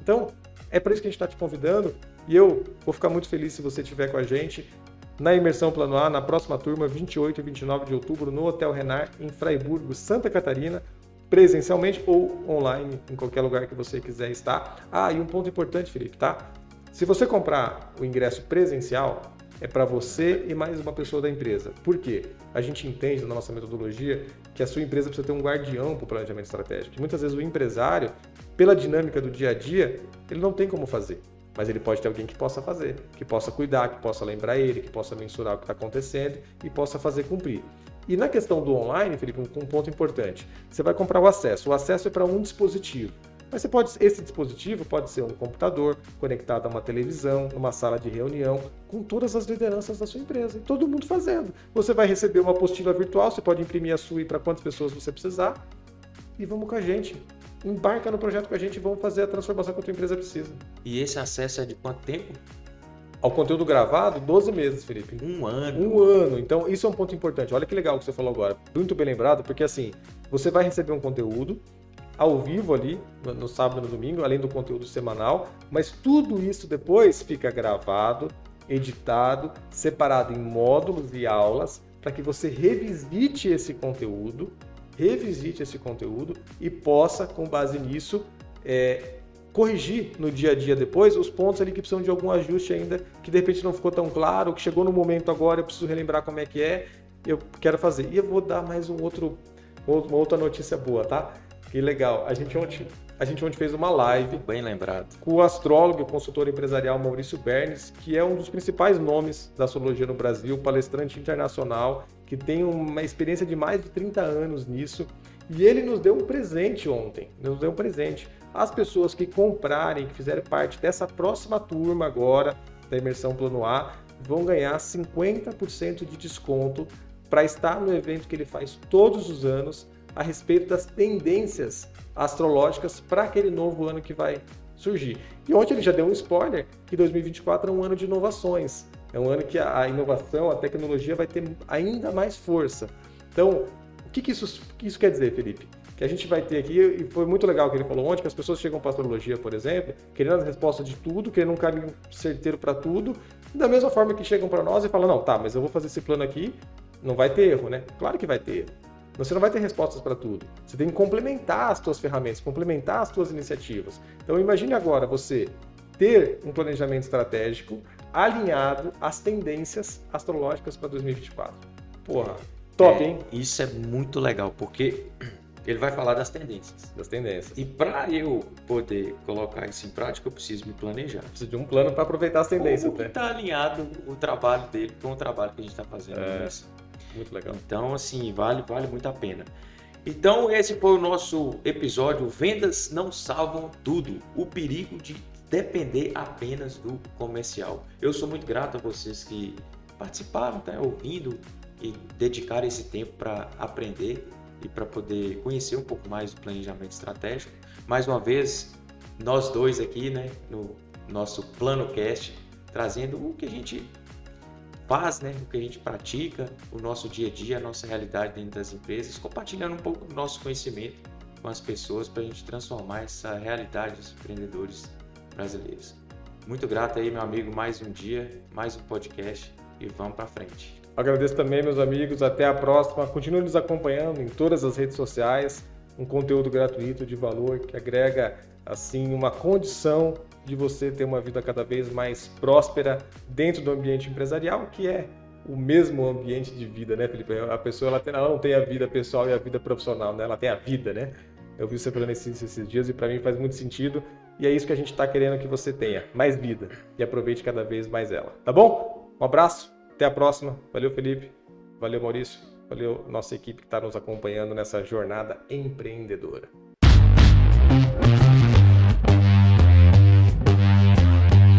Então, é para isso que a gente está te convidando e eu vou ficar muito feliz se você estiver com a gente na Imersão Plano A, na próxima turma, 28 e 29 de outubro, no Hotel Renard, em Fraiburgo, Santa Catarina, presencialmente ou online, em qualquer lugar que você quiser estar. E um ponto importante, Felipe, tá? Se você comprar o ingresso presencial, é para você e mais uma pessoa da empresa. Por quê? A gente entende na nossa metodologia que a sua empresa precisa ter um guardião para o planejamento estratégico. Muitas vezes o empresário, pela dinâmica do dia a dia, ele não tem como fazer. Mas ele pode ter alguém que possa fazer, que possa cuidar, que possa lembrar ele, que possa mensurar o que está acontecendo e possa fazer cumprir. E na questão do online, Felipe, um ponto importante. Você vai comprar o acesso. O acesso é para um dispositivo. Mas esse dispositivo pode ser um computador conectado a uma televisão, numa sala de reunião, com todas as lideranças da sua empresa. E todo mundo fazendo. Você vai receber uma apostila virtual, você pode imprimir a sua e para quantas pessoas você precisar. E vamos com a gente. Embarca no projeto com a gente e vamos fazer a transformação que a tua empresa precisa. E esse acesso é de quanto tempo? Ao conteúdo gravado, 12 meses, Felipe. Um ano. Um ano. Então, isso é um ponto importante. Olha que legal que você falou agora. Muito bem lembrado, porque assim, você vai receber um conteúdo ao vivo ali, no sábado e no domingo, além do conteúdo semanal, mas tudo isso depois fica gravado, editado, separado em módulos e aulas, para que você revisite esse conteúdo e possa, com base nisso, corrigir no dia a dia depois os pontos ali que precisam de algum ajuste ainda, que de repente não ficou tão claro, que chegou no momento agora, eu preciso relembrar como é que eu quero fazer. E eu vou dar mais uma outra notícia boa, tá? Que legal. A a gente ontem fez uma live Bem lembrado. com o astrólogo e consultor empresarial Maurício Bernes, que é um dos principais nomes da astrologia no Brasil, palestrante internacional, que tem uma experiência de mais de 30 anos nisso. E ele nos deu um presente ontem, nos deu um presente. As pessoas que comprarem, que fizerem parte dessa próxima turma agora, da Imersão Plano A, vão ganhar 50% de desconto para estar no evento que ele faz todos os anos a respeito das tendências astrológicas para aquele novo ano que vai surgir. E ontem ele já deu um spoiler que 2024 é um ano de inovações. É um ano que a inovação, a tecnologia vai ter ainda mais força. Então, o que isso quer dizer, Felipe? Que a gente vai ter aqui, e foi muito legal o que ele falou ontem, que as pessoas chegam para a astrologia, por exemplo, querendo as respostas de tudo, querendo um caminho certeiro para tudo, da mesma forma que chegam para nós e falam, não, tá, mas eu vou fazer esse plano aqui, não vai ter erro, né? Claro que vai ter erro. Você não vai ter respostas para tudo. Você tem que complementar as suas ferramentas, complementar as suas iniciativas. Então imagine agora você ter um planejamento estratégico alinhado às tendências astrológicas para 2024. Porra, top, hein? Isso é muito legal, porque ele vai falar das tendências. Das tendências. E para eu poder colocar isso em prática, eu preciso me planejar. Precisa de um plano para aproveitar as tendências. Como que está alinhado o trabalho dele com o trabalho que a gente está fazendo? Muito legal. Então, assim, vale muito a pena. Então, esse foi o nosso episódio Vendas Não Salvam Tudo. O perigo de depender apenas do comercial. Eu sou muito grato a vocês que participaram, tá ouvindo e dedicaram esse tempo para aprender e para poder conhecer um pouco mais do planejamento estratégico. Mais uma vez, nós dois aqui, né, no nosso Plano Cast, trazendo o que a gente faz, né, o que a gente pratica, o nosso dia a dia, a nossa realidade dentro das empresas, compartilhando um pouco do nosso conhecimento com as pessoas para a gente transformar essa realidade dos empreendedores brasileiros. Muito grato aí, meu amigo, mais um dia, mais um podcast e vamos para frente. Agradeço também, meus amigos, até a próxima. Continue nos acompanhando em todas as redes sociais, um conteúdo gratuito de valor que agrega assim uma condição de você ter uma vida cada vez mais próspera dentro do ambiente empresarial, que é o mesmo ambiente de vida, né, Felipe? A pessoa ela não tem a vida pessoal e a vida profissional, né? Ela tem a vida, né? Eu vi você falando esses dias e para mim faz muito sentido. E é isso que a gente está querendo que você tenha, mais vida. E aproveite cada vez mais ela, tá bom? Um abraço, até a próxima. Valeu, Felipe. Valeu, Maurício. Valeu, nossa equipe que está nos acompanhando nessa jornada empreendedora.